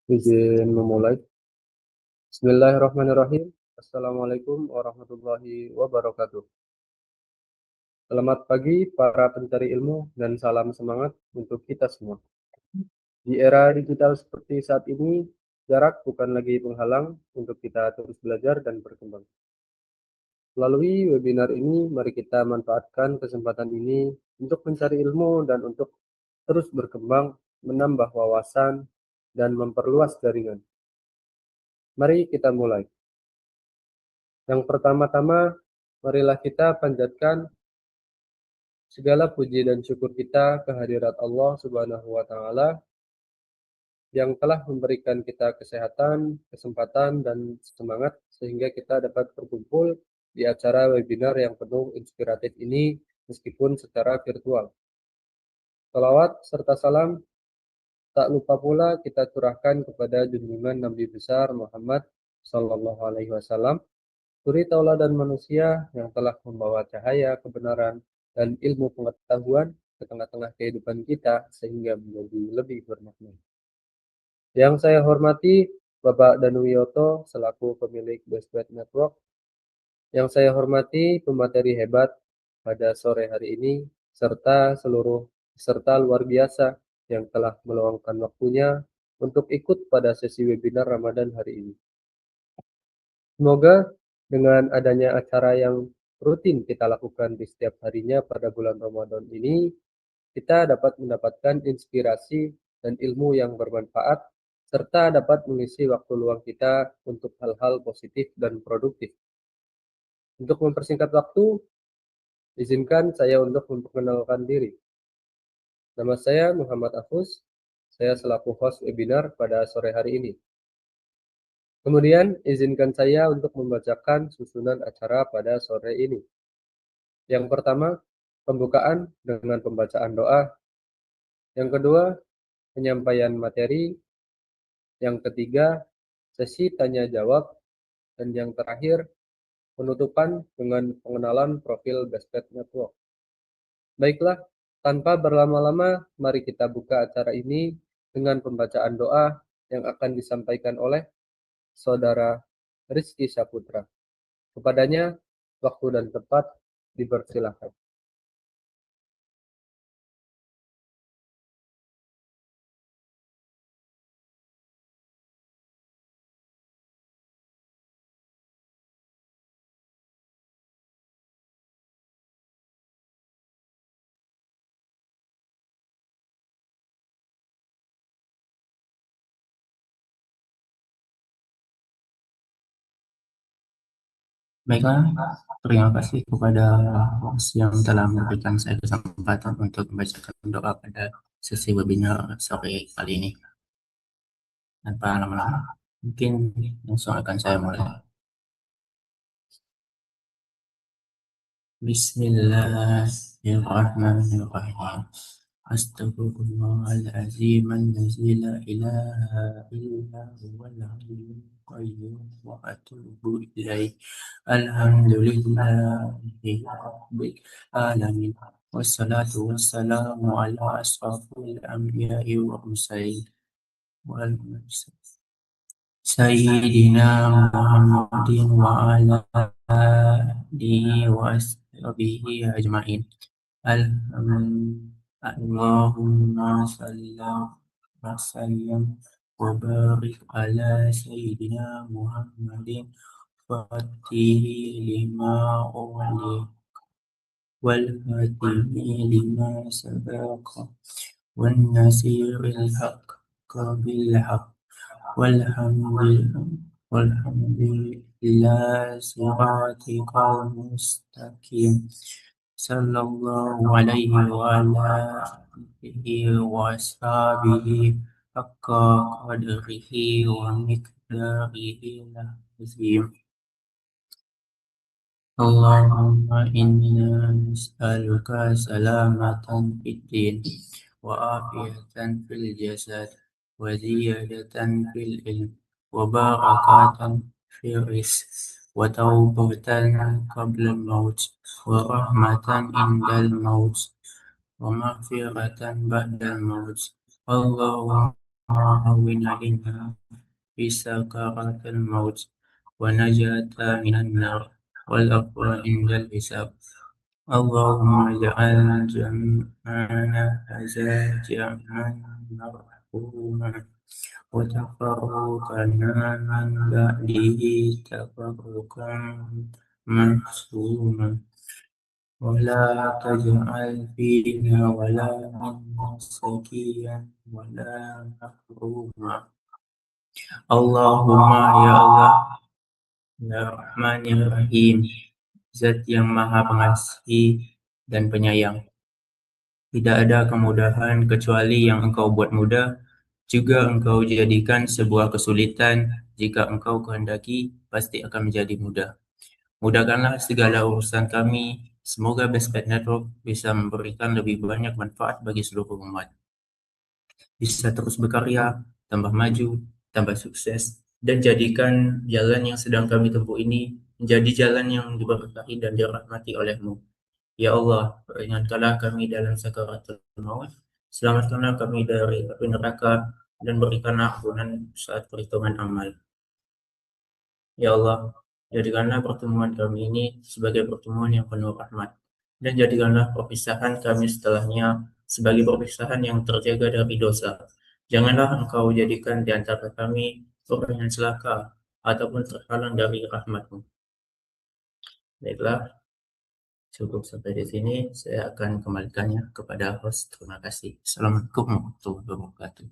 Izin memulai. Bismillahirrahmanirrahim. Assalamualaikum warahmatullahi wabarakatuh. Selamat pagi para pencari ilmu dan salam semangat untuk kita semua. Di era digital seperti saat ini, jarak bukan lagi penghalang untuk kita terus belajar dan berkembang. Melalui webinar ini, mari kita manfaatkan kesempatan ini untuk mencari ilmu dan untuk terus berkembang, menambah wawasan, dan memperluas jaringan. Mari kita mulai. Yang pertama-tama, marilah kita panjatkan segala puji dan syukur kita kehadirat Allah Subhanahu wa Ta'ala yang telah memberikan kita kesehatan, kesempatan, dan semangat sehingga kita dapat berkumpul di acara webinar yang penuh inspiratif ini meskipun secara virtual. Salawat serta salam tak lupa pula kita curahkan kepada junjungan Nabi besar Muhammad Sallallahu Alaihi Wasallam, suri tauladan manusia yang telah membawa cahaya kebenaran dan ilmu pengetahuan ke tengah-tengah kehidupan kita sehingga menjadi lebih bermakna. Yang saya hormati Bapak Danuwiyoto selaku pemilik Bestwet Network. Yang saya hormati pemateri hebat pada sore hari ini serta seluruh peserta luar biasa yang telah meluangkan waktunya untuk ikut pada sesi webinar Ramadan hari ini. Semoga dengan adanya acara yang rutin kita lakukan di setiap harinya pada bulan Ramadan ini, kita dapat mendapatkan inspirasi dan ilmu yang bermanfaat, serta dapat mengisi waktu luang kita untuk hal-hal positif dan produktif. Untuk mempersingkat waktu, izinkan saya untuk memperkenalkan diri. Nama saya Muhammad Afus, saya selaku host webinar pada sore hari ini. Kemudian, izinkan saya untuk membacakan susunan acara pada sore ini. Yang pertama, pembukaan dengan pembacaan doa. Yang kedua, penyampaian materi. Yang ketiga, sesi tanya-jawab. Dan yang terakhir, penutupan dengan pengenalan profil Bestwet Network. Baiklah, tanpa berlama-lama, mari kita buka acara ini dengan pembacaan doa yang akan disampaikan oleh Saudara Rizky Saputra. Kepadanya, waktu dan tempat dipersilakan. Baiklah, terima kasih kepada host yang telah memberikan saya kesempatan untuk membacakan doa pada sesi webinar sore kali ini. Tanpa lama-lama, mungkin langsung akan saya mulai. Bismillahirrahmanirrahim. Astaghfirullahaladzim allazi la ilaha illa huwal hayyul qayyum wa atubu ilaih. Alhamdulillahi rabbil alamin. Wassalatu wassalamu ala asrafil anbiya'i wa mursalin wal mursalin Sayyidina Muhammadin wa ala alihi wa ashabihi ajma'in. Allahumma salli wa sallim wa barik ala Sayyidina Muhammadin fatihi lima ughliq wal hatimi lima sabaqa wan nasiril haqq bil haqq walhamdulillah siratikal mustaqim. Sallallahu alaihi wa ala alihi wa ashabihi haqqa qadrihi wa miqdarihi lazim. Allahumma inna nas'aluka salamatan fid din wa afiyatan fil jasad wa ziyadatan fil ilm wa barakatan fil rizq wa taubatan qabla al-maut wa rahmatan indal maut wa maghfiratan ba'dal maut. Allahumma ومعاوننا في سكرات الموت ونجاة من النار والعفو عند الحساب. اللهم اجعل جمعنا هذا جمعا مرحوما وتفرقنا من بعده تفرقا معصوما ولا تجعل فينا ولا منا سكيا ولا محروما. Allahumma ya Allah, ya Rahman ya Rahim, Zat yang Maha Pengasih dan Penyayang. Tidak ada kemudahan kecuali yang Engkau buat mudah, juga Engkau jadikan sebuah kesulitan. Jika Engkau kehendaki, pasti akan menjadi mudah. Mudahkanlah segala urusan kami. Semoga Bestpad Network bisa memberikan lebih banyak manfaat bagi seluruh umat. Bisa terus berkarya, tambah maju, tambah sukses, dan jadikan jalan yang sedang kami tempuh ini menjadi jalan yang diberkahi dan dirahmati oleh-Mu. Ya Allah, ringankanlah kami dalam sakaratul maut, selamatkanlah kami dari api neraka, dan berikanlah ampunan saat perhitungan amal. Ya Allah, jadikanlah pertemuan kami ini sebagai pertemuan yang penuh rahmat, dan jadikanlah perpisahan kami setelahnya sebagai perpisahan yang terjaga dari dosa. Janganlah Engkau jadikan di antara kami orang yang celaka ataupun terhalang dari rahmat-Mu. Baiklah, cukup sampai di sini. Saya akan kembalikannya kepada host. Terima kasih. Assalamualaikum warahmatullahi wabarakatuh.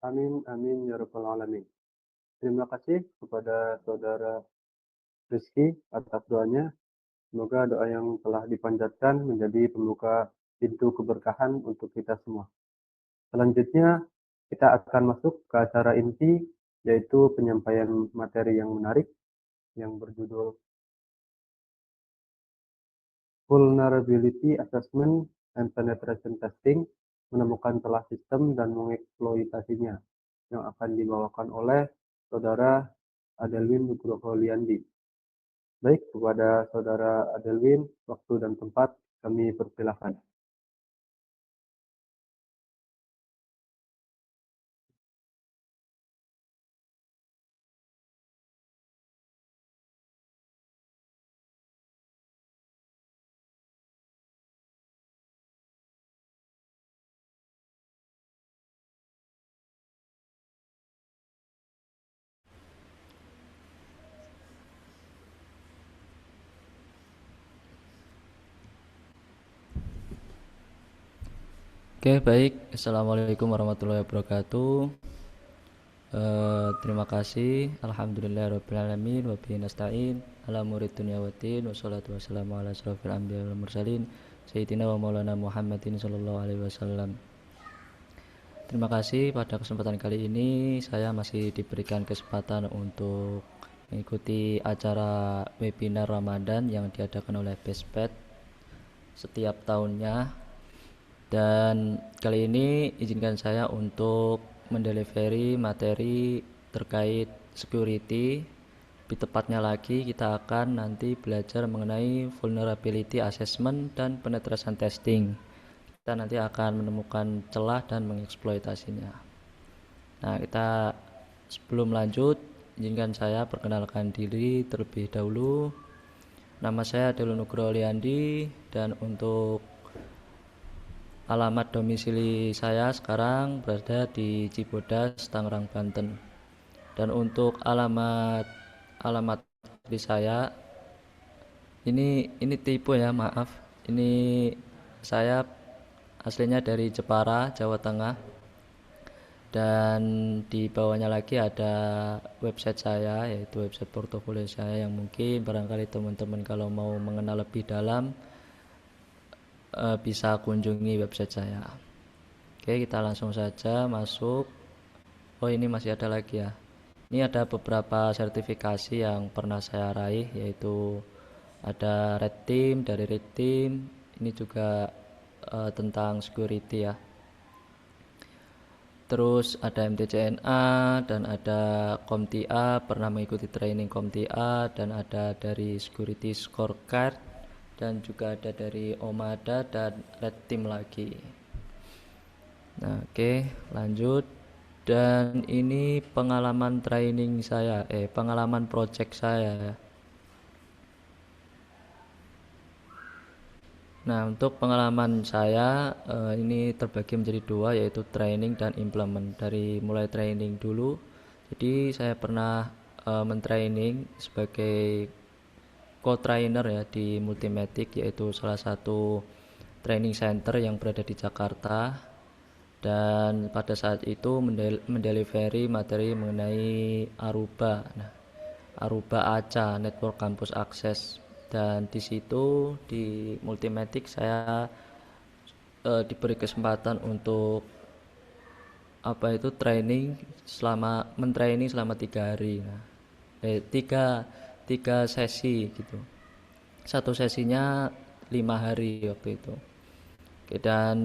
Amin, amin, ya rabbal alamin. Terima kasih kepada Saudara Rizky atas doanya. Semoga doa yang telah dipanjatkan menjadi pembuka pintu keberkahan untuk kita semua. Selanjutnya, kita akan masuk ke acara inti, yaitu penyampaian materi yang menarik yang berjudul Vulnerability Assessment and Penetration Testing, menemukan celah sistem dan mengeksploitasinya, yang akan dibawakan oleh Saudara Adelwin Nugroho Liandi. Baik, kepada Saudara Adelwin, waktu dan tempat kami persilahkan. Oke, baik. Assalamualaikum warahmatullahi wabarakatuh. Terima kasih. Alhamdulillahirrahmanirrahim. Wa bihi nasta'in. Ala murid dunya waddin. Wassalatu wassalamu ala asrofil anbiya wal mursalin. Sayyidina wa maulana Muhammadin sallallahu alaihi wasallam. Terima kasih pada kesempatan kali ini saya masih diberikan kesempatan untuk mengikuti acara webinar Ramadan yang diadakan oleh Bestpad setiap tahunnya. Dan kali ini izinkan saya untuk mendelivery materi terkait security. Lebih tepatnya lagi kita akan nanti belajar mengenai vulnerability assessment dan penetration testing. Kita nanti akan menemukan celah dan mengeksploitasinya. Nah, kita sebelum lanjut izinkan saya perkenalkan diri terlebih dahulu. Nama saya Adelwin Nugroho Liandi, dan untuk alamat domisili saya sekarang berada di Cibodas, Tangerang, Banten. Dan untuk alamat di saya ini tipe ya, maaf. Ini saya aslinya dari Jepara, Jawa Tengah. Dan di bawahnya lagi ada website saya, yaitu website portofolio saya, yang mungkin barangkali teman-teman kalau mau mengenal lebih dalam bisa kunjungi website saya. Oke, kita langsung saja masuk. Oh, ini masih ada lagi ya. Ini ada beberapa sertifikasi yang pernah saya raih, yaitu ada Red Team, dari Red Team. Ini juga tentang security ya. terus ada MTCNA dan ada CompTIA, pernah mengikuti training CompTIA, dan ada dari Security Scorecard, dan juga ada dari OMADA dan Red Team lagi. Nah, oke, lanjut. Dan ini pengalaman training saya, pengalaman project saya. Nah, untuk pengalaman saya ini terbagi menjadi dua, yaitu training dan implement. Dari mulai training dulu, jadi saya pernah mentraining sebagai co-trainer ya di Multimatic, yaitu salah satu training center yang berada di Jakarta. Dan pada saat itu mendelivery materi mengenai Aruba. Nah, Aruba ACA, Network Campus Access. Dan di situ di Multimatic saya diberi kesempatan untuk mentraining selama 3 hari. Nah, tiga sesi gitu. Satu sesinya 5 hari waktu itu. Oke, dan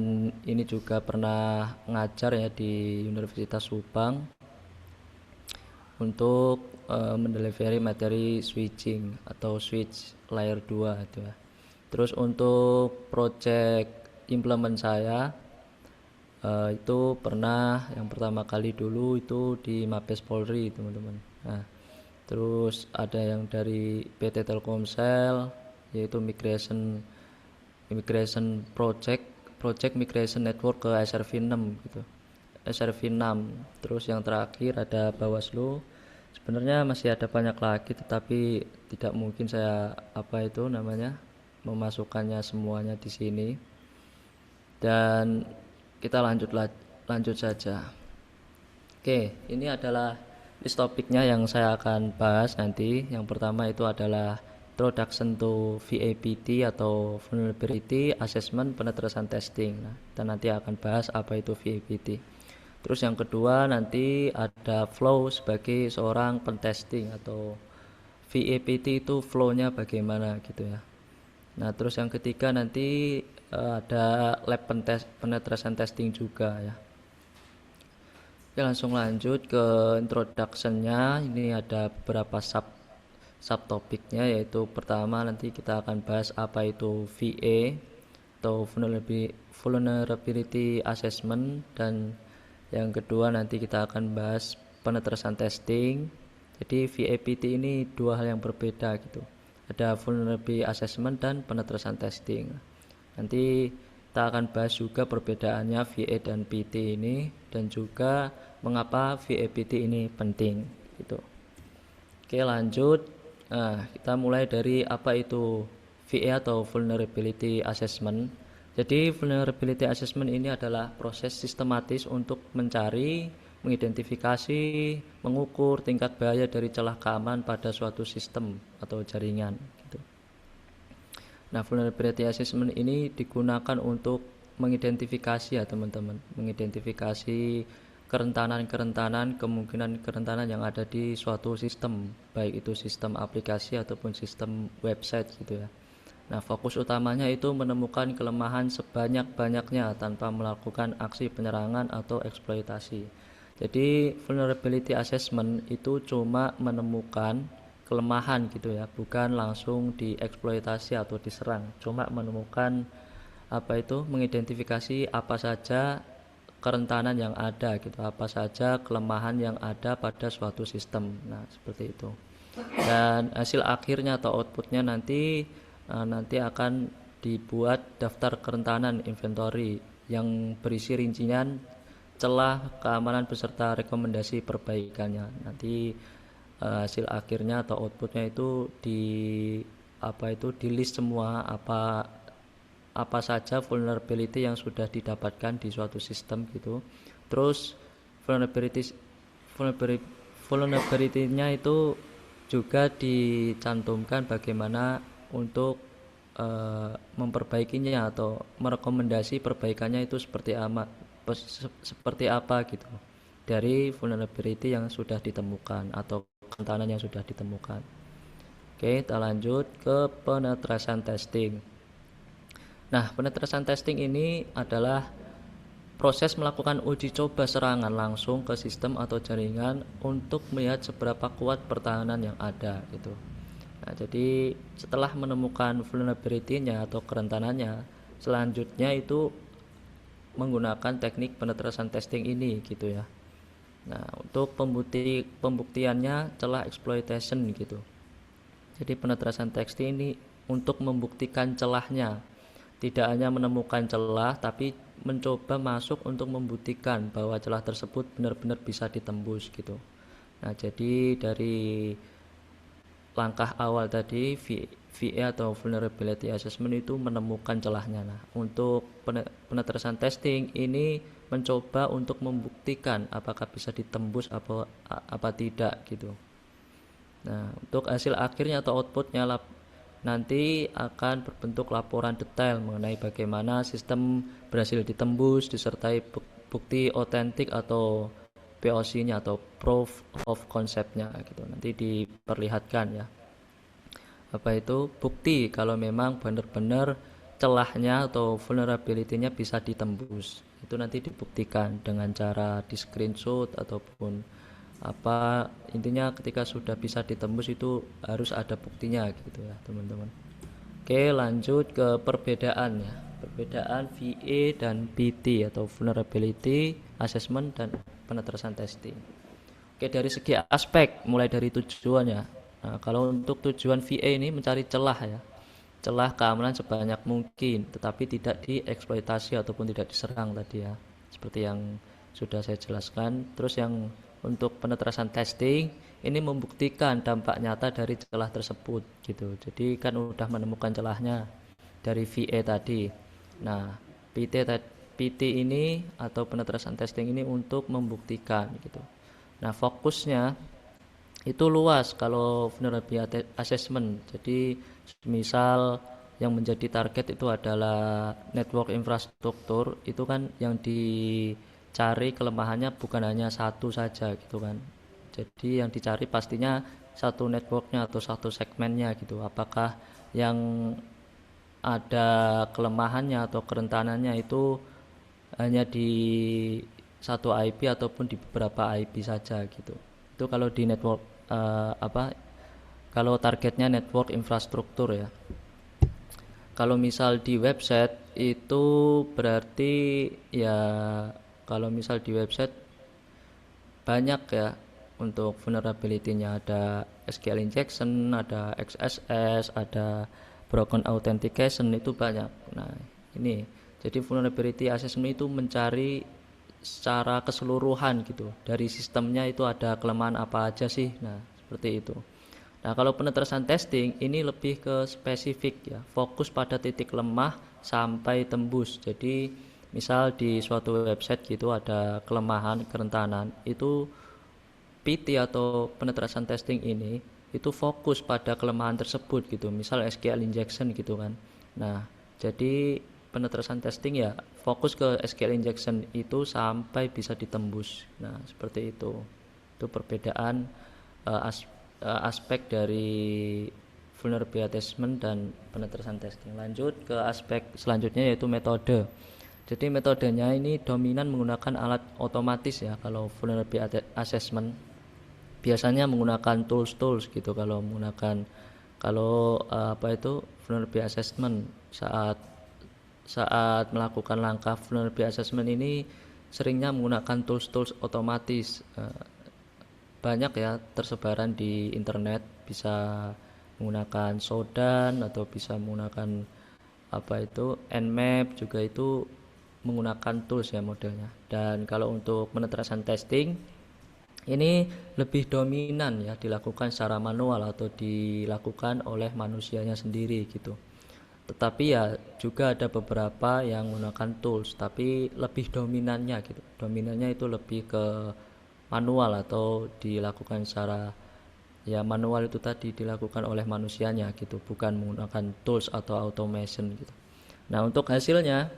ini juga pernah ngajar ya di Universitas Subang untuk mendelivery materi switching atau switch layer 2 itu ya. Terus untuk project implement saya itu pernah yang pertama kali dulu itu di Mabes Polri, teman-teman. Nah, terus ada yang dari PT Telkomsel, yaitu migration project migration network ke SRv6 gitu. SRv6. Terus yang terakhir ada Bawaslu. Sebenarnya masih ada banyak lagi, tetapi tidak mungkin saya memasukkannya semuanya di sini. Dan kita lanjut saja. Oke, ini adalah list topiknya yang saya akan bahas nanti. Yang pertama itu adalah Introduction to VAPT atau Vulnerability Assessment Penetration Testing. Nah, kita nanti akan bahas apa itu VAPT. Terus yang kedua nanti ada flow sebagai seorang pentesting, atau VAPT itu flow-nya bagaimana gitu ya. Nah, terus yang ketiga nanti ada lab penetration testing juga ya. Oke, langsung lanjut ke introduction-nya. Ini ada beberapa subtopiknya, yaitu pertama nanti kita akan bahas apa itu VA atau Vulnerability Assessment, dan yang kedua nanti kita akan bahas penetration testing. Jadi VAPT ini dua hal yang berbeda gitu. Ada Vulnerability Assessment dan penetration testing. Nanti kita akan bahas juga perbedaannya VA dan PT ini, dan juga mengapa VAPT ini penting gitu. Oke, lanjut. Nah, kita mulai dari apa itu VA atau Vulnerability Assessment. Jadi Vulnerability Assessment ini adalah proses sistematis untuk mencari, mengidentifikasi, mengukur tingkat bahaya dari celah keamanan pada suatu sistem atau jaringan gitu. Nah, Vulnerability Assessment ini digunakan untuk mengidentifikasi ya teman-teman, mengidentifikasi kerentanan, kemungkinan kerentanan yang ada di suatu sistem, baik itu sistem aplikasi ataupun sistem website gitu ya. Nah, fokus utamanya itu menemukan kelemahan sebanyak-banyaknya tanpa melakukan aksi penyerangan atau eksploitasi. Jadi vulnerability assessment itu cuma menemukan kelemahan gitu ya, bukan langsung dieksploitasi atau diserang. Cuma menemukan mengidentifikasi apa saja kerentanan yang ada gitu, apa saja kelemahan yang ada pada suatu sistem. Nah, seperti itu. Dan hasil akhirnya atau outputnya nanti akan dibuat daftar kerentanan inventory yang berisi rincian celah keamanan beserta rekomendasi perbaikannya. Nanti hasil akhirnya atau outputnya itu di list semua apa saja vulnerability yang sudah didapatkan di suatu sistem gitu. Terus vulnerability-nya itu juga dicantumkan bagaimana untuk memperbaikinya atau merekomendasi perbaikannya itu seperti apa gitu dari vulnerability yang sudah ditemukan atau kerentanan yang sudah ditemukan. Oke, kita lanjut ke penetration testing. Nah, penetration testing ini adalah proses melakukan uji coba serangan langsung ke sistem atau jaringan untuk melihat seberapa kuat pertahanan yang ada gitu. Nah, jadi setelah menemukan vulnerability-nya atau kerentanannya, selanjutnya itu menggunakan teknik penetrasan testing ini gitu ya. Nah, untuk pembuktiannya celah exploitation gitu. Jadi penetrasan testing ini untuk membuktikan celahnya, tidak hanya menemukan celah tapi mencoba masuk untuk membuktikan bahwa celah tersebut benar-benar bisa ditembus gitu. Nah, jadi dari langkah awal tadi VA atau vulnerability assessment itu menemukan celahnya. Nah, untuk penetrasan testing ini mencoba untuk membuktikan apakah bisa ditembus apa tidak gitu. Nah, untuk hasil akhirnya atau outputnya nanti akan berbentuk laporan detail mengenai bagaimana sistem berhasil ditembus disertai bukti otentik atau POC-nya atau proof of concept-nya gitu. Nanti diperlihatkan ya. Apa itu? Bukti kalau memang benar-benar celahnya atau vulnerability-nya bisa ditembus. Itu nanti dibuktikan dengan cara di screenshot ataupun apa, intinya ketika sudah bisa ditembus itu harus ada buktinya gitu ya teman-teman. Oke, lanjut ke perbedaan ya. Perbedaan VA dan PT atau vulnerability assessment dan penetrasan testing. Oke, dari segi aspek mulai dari tujuannya. Nah, kalau untuk tujuan VA ini mencari celah ya. Celah keamanan sebanyak mungkin tetapi tidak dieksploitasi ataupun tidak diserang tadi ya. Seperti yang sudah saya jelaskan. Terus yang untuk penetrasan testing ini membuktikan dampak nyata dari celah tersebut gitu. Jadi kan udah menemukan celahnya dari VA tadi. Nah, PT ini atau penetrasan testing ini untuk membuktikan gitu. Nah, fokusnya itu luas kalau vulnerability assessment. Jadi misal yang menjadi target itu adalah network infrastruktur, itu kan yang dicari kelemahannya bukan hanya satu saja gitu kan. Jadi yang dicari pastinya satu networknya atau satu segmennya gitu. Apakah yang ada kelemahannya atau kerentanannya itu hanya di satu IP ataupun di beberapa IP saja gitu. Itu kalau di network kalau targetnya network infrastruktur ya. Kalau misal di website itu berarti ya, kalau misal di website banyak ya untuk vulnerability-nya, ada SQL injection, ada XSS, ada broken authentication, itu banyak. Nah, ini jadi vulnerability assessment itu mencari secara keseluruhan gitu, dari sistemnya itu ada kelemahan apa aja sih. Nah, seperti itu. Nah, kalau penetrasan testing ini lebih ke spesifik ya, fokus pada titik lemah sampai tembus. Jadi misal di suatu website gitu ada kelemahan, kerentanan, itu PT atau penetrasan testing ini itu fokus pada kelemahan tersebut gitu. Misal SQL injection gitu kan. Nah, jadi penetrasan testing ya fokus ke SQL injection itu sampai bisa ditembus. Nah, seperti itu. Itu perbedaan aspek dari vulnerability assessment dan penetrasan testing. Lanjut ke aspek selanjutnya yaitu metode. Jadi metodenya ini dominan menggunakan alat otomatis ya. Kalau vulnerability assessment biasanya menggunakan tools gitu. Kalau menggunakan vulnerability assessment saat melakukan langkah vulnerability assessment ini seringnya menggunakan tools otomatis. Banyak ya tersebaran di internet, bisa menggunakan Shodan atau bisa menggunakan Nmap, juga itu menggunakan tools ya modelnya. Dan kalau untuk penetrasan testing ini lebih dominan ya dilakukan secara manual atau dilakukan oleh manusianya sendiri gitu. Tetapi ya juga ada beberapa yang menggunakan tools, tapi lebih dominannya gitu. Dominannya itu lebih ke manual atau dilakukan secara ya manual, itu tadi dilakukan oleh manusianya gitu, bukan menggunakan tools atau automation gitu. Nah, untuk hasilnya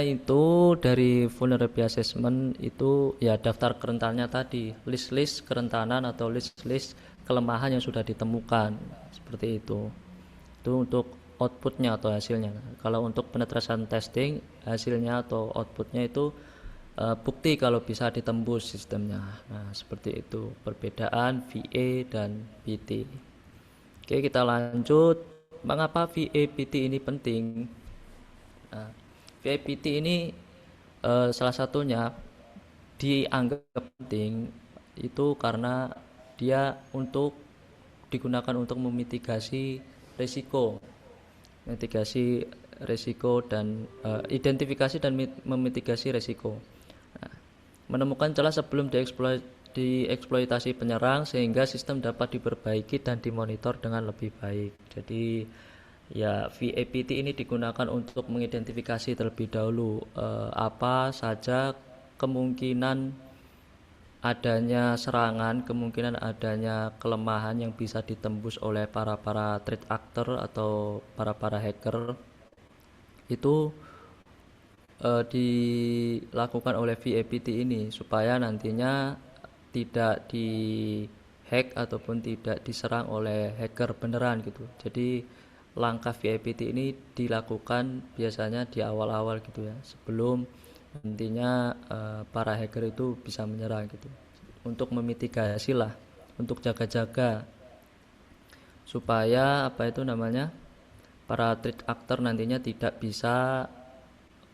itu dari vulnerability assessment itu ya daftar kerentanannya tadi, list kerentanan atau list kelemahan yang sudah ditemukan, seperti itu. Itu untuk outputnya atau hasilnya. Kalau untuk penetration testing, hasilnya atau outputnya itu bukti kalau bisa ditembus sistemnya. Nah, seperti itu perbedaan VA dan PT. Oke, kita lanjut. Mengapa VA PT ini penting? Nah, VA PT ini salah satunya dianggap penting itu karena dia digunakan untuk memitigasi risiko dan identifikasi dan memitigasi risiko. Nah, menemukan celah sebelum dieksploitasi penyerang sehingga sistem dapat diperbaiki dan dimonitor dengan lebih baik. Jadi ya VAPT ini digunakan untuk mengidentifikasi terlebih dahulu apa saja kemungkinan adanya serangan, kemungkinan adanya kelemahan yang bisa ditembus oleh para threat actor atau para hacker itu dilakukan oleh VAPT ini supaya nantinya tidak di-hack ataupun tidak diserang oleh hacker beneran gitu. Jadi langkah VAPT ini dilakukan biasanya di awal-awal gitu ya, sebelum nantinya para hacker itu bisa menyerang gitu, untuk memitigasi lah, untuk jaga-jaga supaya para threat actor nantinya tidak bisa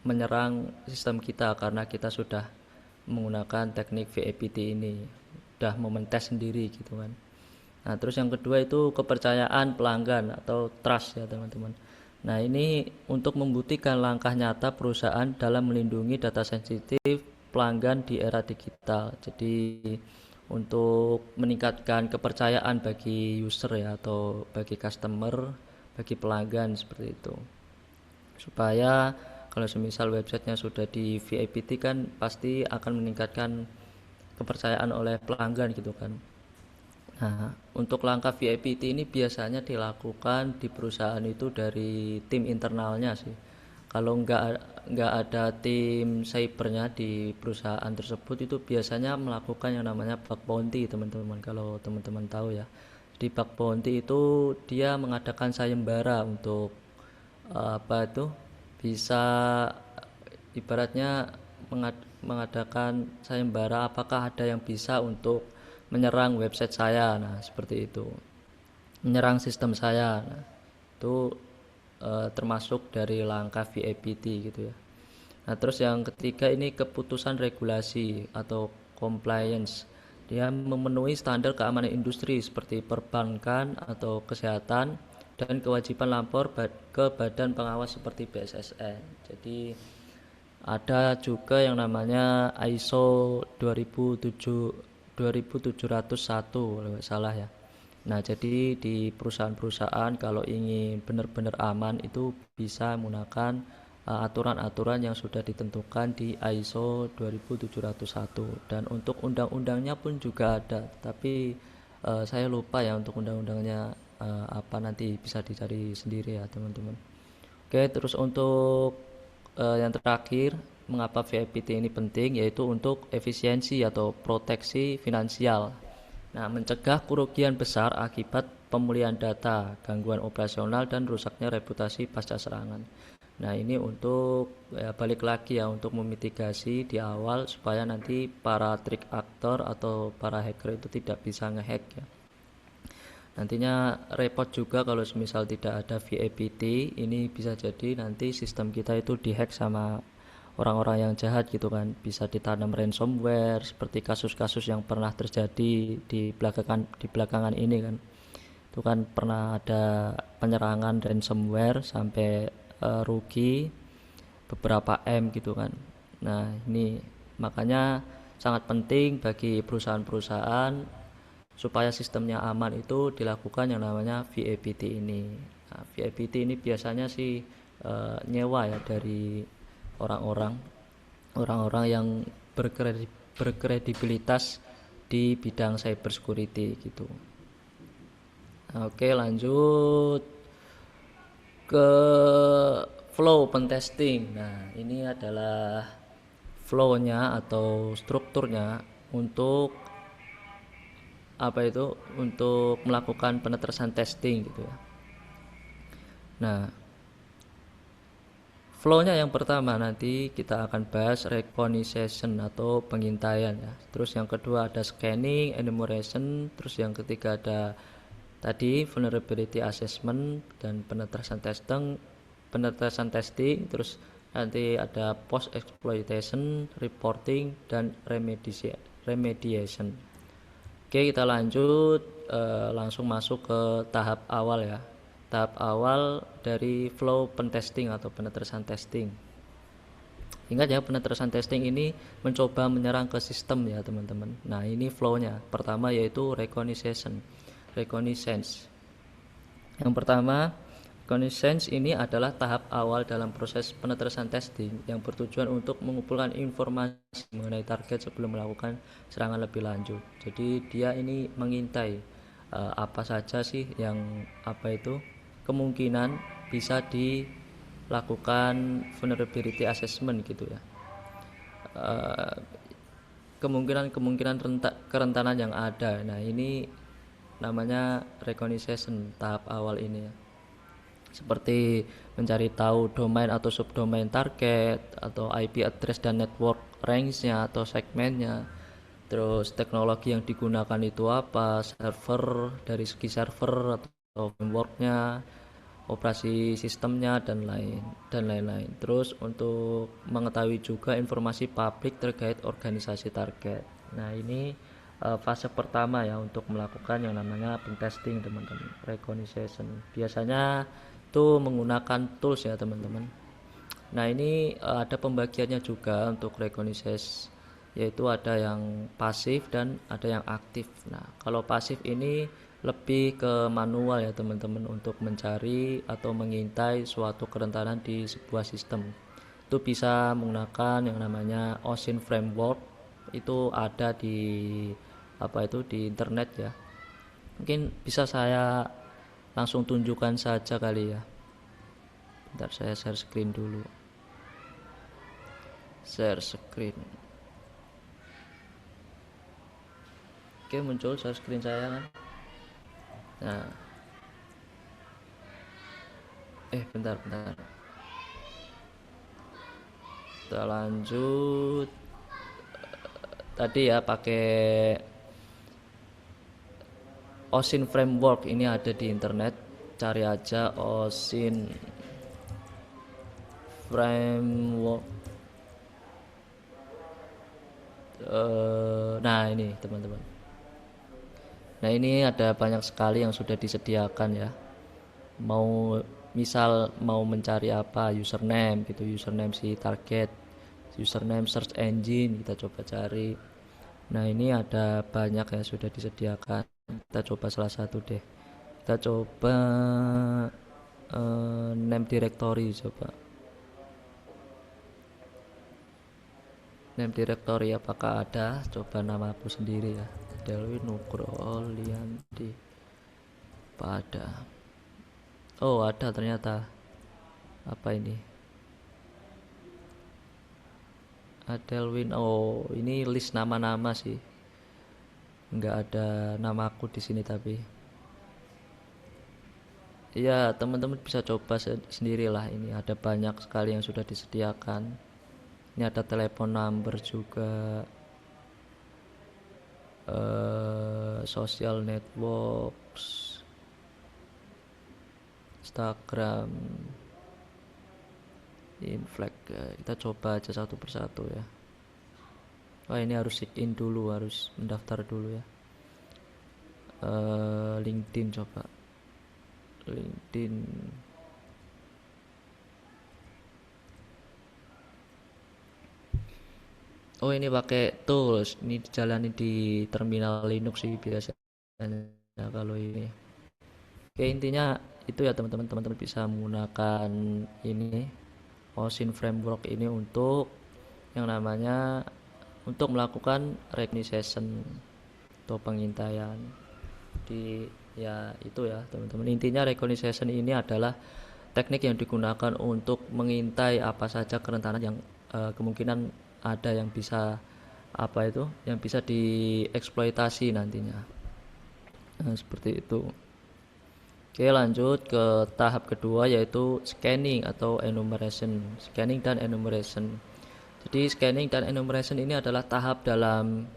menyerang sistem kita karena kita sudah menggunakan teknik VAPT ini, udah mementes sendiri gitu kan. Nah, terus yang kedua itu kepercayaan pelanggan atau trust ya teman-teman. Nah, ini untuk membuktikan langkah nyata perusahaan dalam melindungi data sensitif pelanggan di era digital. Jadi untuk meningkatkan kepercayaan bagi user ya atau bagi customer, bagi pelanggan seperti itu. Supaya kalau semisal websitenya sudah di VAPT kan pasti akan meningkatkan kepercayaan oleh pelanggan gitu kan. Nah, untuk langkah VAPT ini biasanya dilakukan di perusahaan itu dari tim internalnya sih. Kalau nggak ada tim cybernya di perusahaan tersebut itu biasanya melakukan yang namanya bug bounty teman-teman. Kalau teman-teman tahu ya, di bug bounty itu dia mengadakan sayembara untuk bisa ibaratnya mengadakan sayembara apakah ada yang bisa untuk menyerang website saya. Nah, seperti itu. Menyerang sistem saya. Nah, itu termasuk dari langkah VAPT gitu ya. Nah, terus yang ketiga ini keputusan regulasi atau compliance. Dia memenuhi standar keamanan industri seperti perbankan atau kesehatan dan kewajiban lapor ke badan pengawas seperti BSSN. Jadi ada juga yang namanya ISO 2701 kalau nggak salah ya. Nah, jadi di perusahaan-perusahaan kalau ingin benar-benar aman itu bisa menggunakan aturan-aturan yang sudah ditentukan di ISO 2701 dan untuk undang-undangnya pun juga ada, tapi saya lupa ya untuk undang-undangnya apa, nanti bisa dicari sendiri ya teman-teman. Oke, terus untuk yang terakhir, mengapa VAPT ini penting, yaitu untuk efisiensi atau proteksi finansial. Nah, mencegah kerugian besar akibat pemulihan data, gangguan operasional, dan rusaknya reputasi pasca serangan. Nah, ini untuk balik lagi ya, untuk memitigasi di awal supaya nanti para threat actor atau para hacker itu tidak bisa ngehack ya. Nantinya repot juga kalau misal tidak ada VAPT, ini bisa jadi nanti sistem kita itu dihack sama orang-orang yang jahat gitu kan, bisa ditanam ransomware seperti kasus-kasus yang pernah terjadi di belakangan ini kan. Itu kan pernah ada penyerangan ransomware sampai rugi beberapa M gitu kan. Nah, ini makanya sangat penting bagi perusahaan-perusahaan supaya sistemnya aman itu dilakukan yang namanya VAPT ini. Nah, VAPT ini biasanya sih nyewa ya dari orang-orang yang berkredibilitas di bidang cyber security gitu. Nah, oke, lanjut ke flow pentesting. Nah, ini adalah flow-nya atau strukturnya untuk untuk melakukan penetration testing gitu ya. Nah, flow-nya yang pertama nanti kita akan bahas recognition atau pengintaian ya. Terus yang kedua ada scanning, enumeration, terus yang ketiga ada tadi vulnerability assessment dan penetasan testing, terus nanti ada post exploitation, reporting dan remediation. Oke, kita lanjut langsung masuk ke tahap awal ya. Tahap awal dari flow pentesting atau penetrasan testing. Ingat ya, penetrasan testing ini mencoba menyerang ke sistem ya teman-teman. Nah, ini flow-nya. Pertama yaitu reconnaissance. Yang pertama, reconnaissance ini adalah tahap awal dalam proses penetrasan testing yang bertujuan untuk mengumpulkan informasi mengenai target sebelum melakukan serangan lebih lanjut. Jadi dia ini mengintai apa saja sih yang kemungkinan bisa dilakukan vulnerability assessment gitu ya. Kemungkinan kerentanan yang ada. Nah, ini namanya reconnaissance tahap awal ini ya. Seperti mencari tahu domain atau subdomain target, atau IP address dan network range-nya atau segmennya. Terus teknologi yang digunakan itu apa, server, dari segi server atau framework-nya, operasi sistemnya dan lain-lain. Terus untuk mengetahui juga informasi publik terkait organisasi target. Nah, ini fase pertama ya untuk melakukan yang namanya pentesting teman-teman, recognition. Biasanya itu menggunakan tools ya teman-teman. Nah, ini ada pembagiannya juga untuk recognition, yaitu ada yang pasif dan ada yang aktif. Nah, kalau pasif ini lebih ke manual ya teman-teman, untuk mencari atau mengintai suatu kerentanan di sebuah sistem. Itu bisa menggunakan yang namanya OSINT framework. Itu ada di di internet ya. Mungkin bisa saya langsung tunjukkan saja kali ya. Bentar, saya share screen dulu. Share screen. Oke, muncul share screen saya kan. Nah, bentar. Kita lanjut. Tadi ya pakai OSINT framework, ini ada di internet. Cari aja OSINT framework. Nah, ini teman-teman. Nah, ini ada banyak sekali yang sudah disediakan ya. Misal mau mencari apa, username gitu, username si target, username search engine, kita coba cari. Nah, ini ada banyak ya sudah disediakan. Kita coba salah satu deh. Kita coba name directory, coba name directory apakah ada. Coba nama aku sendiri ya, Delwin Nugroho Lianti pada. Oh, ada ternyata. Apa ini? Adelwin. Oh, ini list nama-nama sih. Nggak ada namaku di sini tapi. Ya, teman-teman bisa coba sendirilah. Ini ada banyak sekali yang sudah disediakan. Ini ada telepon number juga. Social networks, Instagram, Inflag. Kita coba aja satu persatu ya. Wah, ini harus sign in dulu, harus mendaftar dulu ya. LinkedIn, coba LinkedIn. Oh, ini pakai tools. Ini dijalani di terminal Linux sih biasanya kalau ini. Oke, intinya itu ya teman-teman bisa menggunakan ini OSINT framework ini untuk yang namanya untuk melakukan recognition atau pengintaian itu ya teman-teman. Intinya recognition ini adalah teknik yang digunakan untuk mengintai apa saja kerentanan yang kemungkinan ada yang bisa yang bisa dieksploitasi nantinya. Nah, seperti itu. Oke, lanjut ke tahap kedua yaitu scanning atau enumeration. Scanning dan enumeration. Jadi scanning dan enumeration ini adalah tahap dalam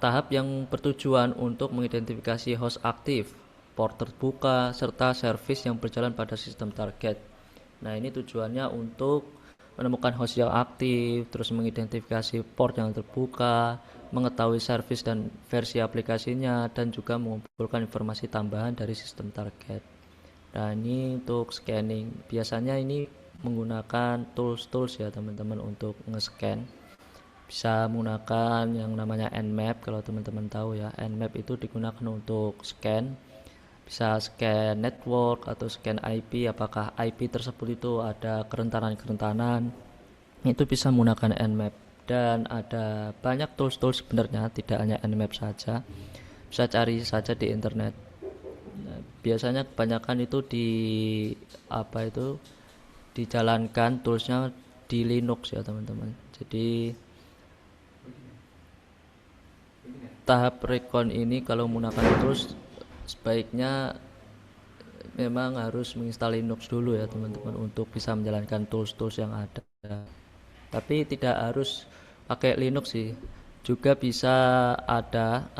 tahap yang bertujuan untuk mengidentifikasi host aktif, port terbuka, serta service yang berjalan pada sistem target. Nah, ini tujuannya untuk menemukan host yang aktif, terus mengidentifikasi port yang terbuka, mengetahui service dan versi aplikasinya, dan juga mengumpulkan informasi tambahan dari sistem target. Nah, ini untuk scanning. Biasanya ini menggunakan tools ya teman-teman untuk nge-scan. Bisa menggunakan yang namanya Nmap, kalau teman-teman tahu ya. Nmap itu digunakan untuk scan. Bisa scan network atau scan IP, apakah IP tersebut itu ada kerentanan-kerentanan, itu bisa menggunakan Nmap. Dan ada banyak tools-tools sebenarnya, tidak hanya Nmap saja, bisa cari saja di internet. Nah, biasanya kebanyakan itu dijalankan toolsnya di Linux ya teman-teman. Jadi tahap recon ini kalau menggunakan tools sebaiknya memang harus menginstal Linux dulu ya teman-teman untuk bisa menjalankan tools-tools yang ada. Tapi tidak harus pakai Linux sih, juga bisa ada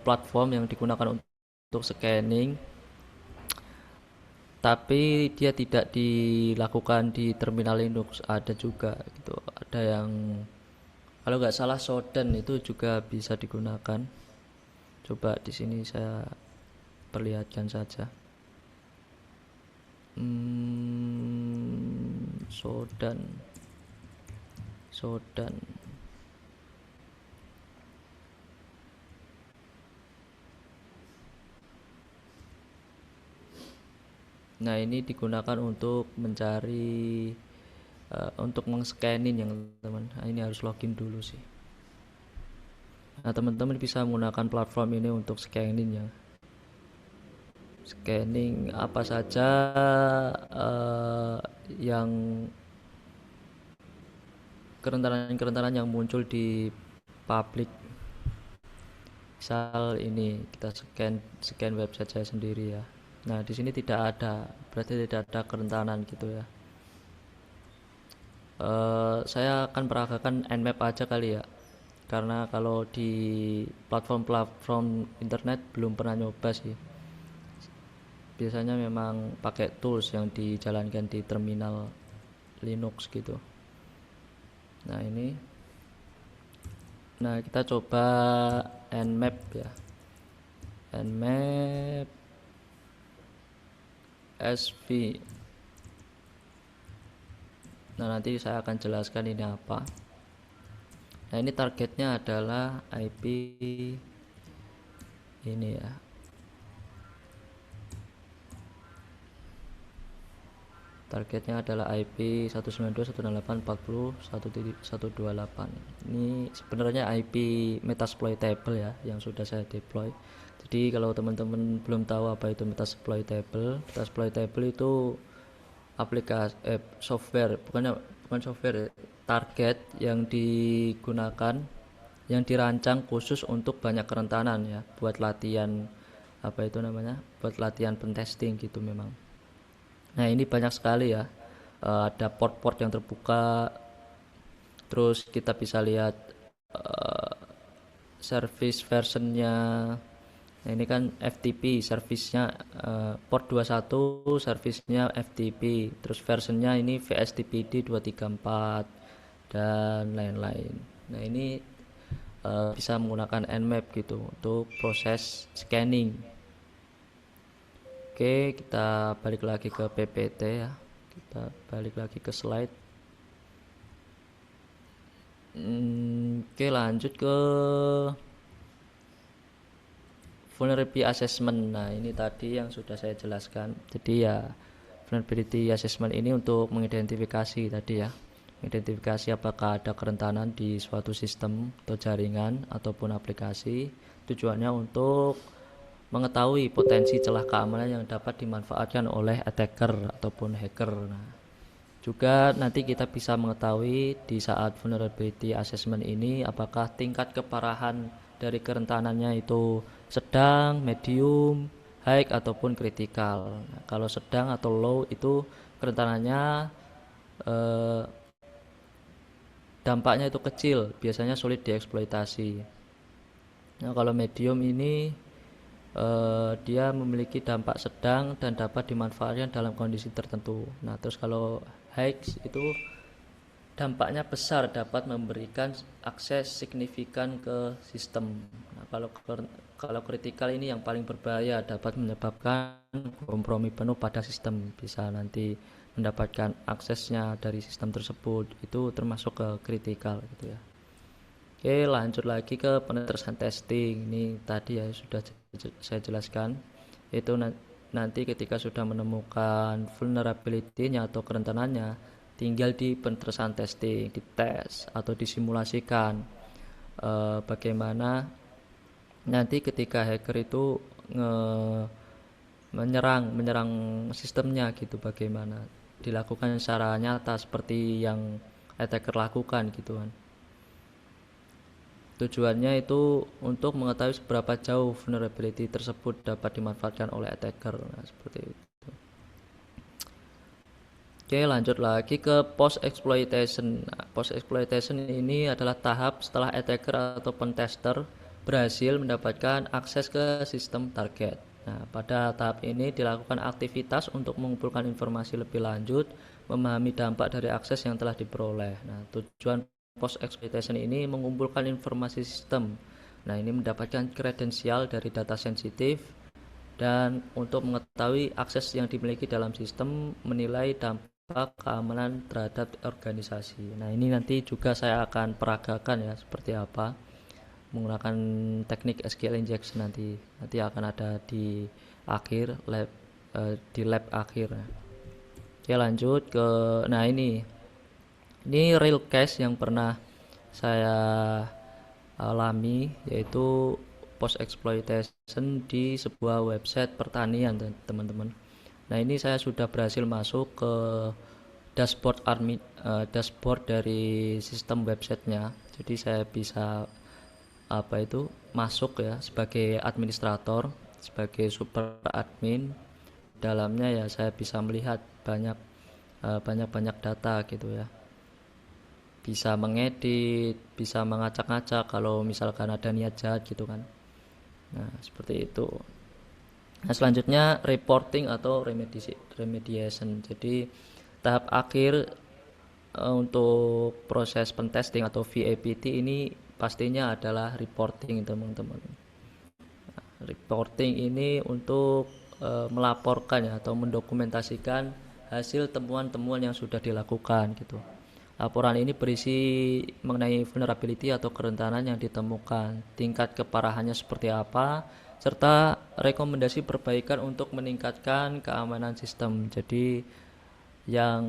platform yang digunakan untuk scanning, tapi dia tidak dilakukan di terminal Linux. Ada juga gitu, ada yang kalau nggak salah Shodan itu juga bisa digunakan. Coba di sini saya perlihatkan saja. Shodan. Nah, ini digunakan untuk mencari untuk meng-scanning yang teman. Nah, ini harus login dulu sih. Nah, teman-teman bisa menggunakan platform ini untuk scanning ya. Scanning apa saja yang kerentanan-kerentanan yang muncul di publik. Misal ini kita scan website saya sendiri ya. Nah, di sini tidak ada, berarti tidak ada kerentanan gitu ya. Saya akan peragakan Nmap aja kali ya, karena kalau di platform internet belum pernah nyoba sih. Biasanya memang pakai tools yang dijalankan di terminal Linux gitu. Nah, ini. Nah, kita coba Nmap ya. Nmap SV. Nah, nanti saya akan jelaskan ini apa. Nah, ini targetnya adalah IP ini ya. Targetnya adalah IP 192.168.40.1.128. Ini sebenarnya IP metasploitable ya, yang sudah saya deploy. Jadi kalau teman-teman belum tahu apa itu metasploitable itu aplikasi software, bukan software, target yang digunakan, yang dirancang khusus untuk banyak kerentanan ya, buat latihan buat latihan pentesting gitu memang. Nah, ini banyak sekali ya, ada port-port yang terbuka, terus kita bisa lihat service versionnya. Nah, ini kan FTP servicenya, port 21 servicenya FTP, terus versionnya ini VSTPD 234 dan lain-lain. Nah, ini bisa menggunakan Nmap gitu untuk proses scanning. Oke, kita balik lagi ke PPT ya, kita balik lagi ke slide. Oke, lanjut ke vulnerability assessment. Nah, ini tadi yang sudah saya jelaskan. Jadi ya, vulnerability assessment ini untuk mengidentifikasi tadi ya, mengidentifikasi apakah ada kerentanan di suatu sistem atau jaringan ataupun aplikasi. Tujuannya untuk mengetahui potensi celah keamanan yang dapat dimanfaatkan oleh attacker ataupun hacker. Nah, juga nanti kita bisa mengetahui di saat vulnerability assessment ini apakah tingkat keparahan dari kerentanannya itu sedang, medium, high ataupun kritikal. Nah, kalau sedang atau low itu kerentanannya dampaknya itu kecil, biasanya sulit dieksploitasi. Nah, kalau medium ini dia memiliki dampak sedang dan dapat dimanfaatkan dalam kondisi tertentu. Nah, terus kalau high itu dampaknya besar, dapat memberikan akses signifikan ke sistem. Nah, kalau kritikal ini yang paling berbahaya, dapat menyebabkan kompromi penuh pada sistem, bisa nanti mendapatkan aksesnya dari sistem tersebut, itu termasuk ke kritikal gitu ya. Oke, lanjut lagi ke penetrasan testing. Ini tadi ya sudah saya jelaskan, itu nanti ketika sudah menemukan vulnerability-nya atau kerentanannya, tinggal di penetrasan testing, dites atau disimulasikan bagaimana nanti ketika hacker itu menyerang sistemnya gitu, bagaimana dilakukan secara nyata seperti yang attacker lakukan gitu kan. Tujuannya itu untuk mengetahui seberapa jauh vulnerability tersebut dapat dimanfaatkan oleh attacker. Nah, seperti itu. Oke, lanjut lagi ke post exploitation. Nah, post exploitation ini adalah tahap setelah attacker atau pentester berhasil mendapatkan akses ke sistem target. Nah, pada tahap ini dilakukan aktivitas untuk mengumpulkan informasi lebih lanjut, memahami dampak dari akses yang telah diperoleh. Nah, tujuan post exploitation ini mengumpulkan informasi sistem. Nah, ini mendapatkan kredensial dari data sensitif dan untuk mengetahui akses yang dimiliki dalam sistem, menilai dampak keamanan terhadap organisasi. Nah, ini nanti juga saya akan peragakan ya seperti apa menggunakan teknik SQL injection, nanti akan ada di akhir lab, di lab akhir. Oke, lanjut ke ini real case yang pernah saya alami, yaitu post exploitation di sebuah website pertanian teman-teman. Nah, ini saya sudah berhasil masuk ke dashboard admin, dashboard dari sistem websitenya. Jadi saya bisa masuk ya sebagai administrator, sebagai super admin. Dalamnya ya saya bisa melihat banyak data gitu ya. Bisa mengedit, bisa mengacak-ngacak kalau misalkan ada niat jahat gitu kan. Nah, seperti itu. Nah, selanjutnya reporting atau remediation. Jadi tahap akhir untuk proses pentesting atau VAPT ini pastinya adalah reporting teman-teman. Nah, reporting ini untuk melaporkan ya atau mendokumentasikan hasil temuan-temuan yang sudah dilakukan gitu. Laporan ini berisi mengenai vulnerability atau kerentanan yang ditemukan, tingkat keparahannya seperti apa, serta rekomendasi perbaikan untuk meningkatkan keamanan sistem. Jadi yang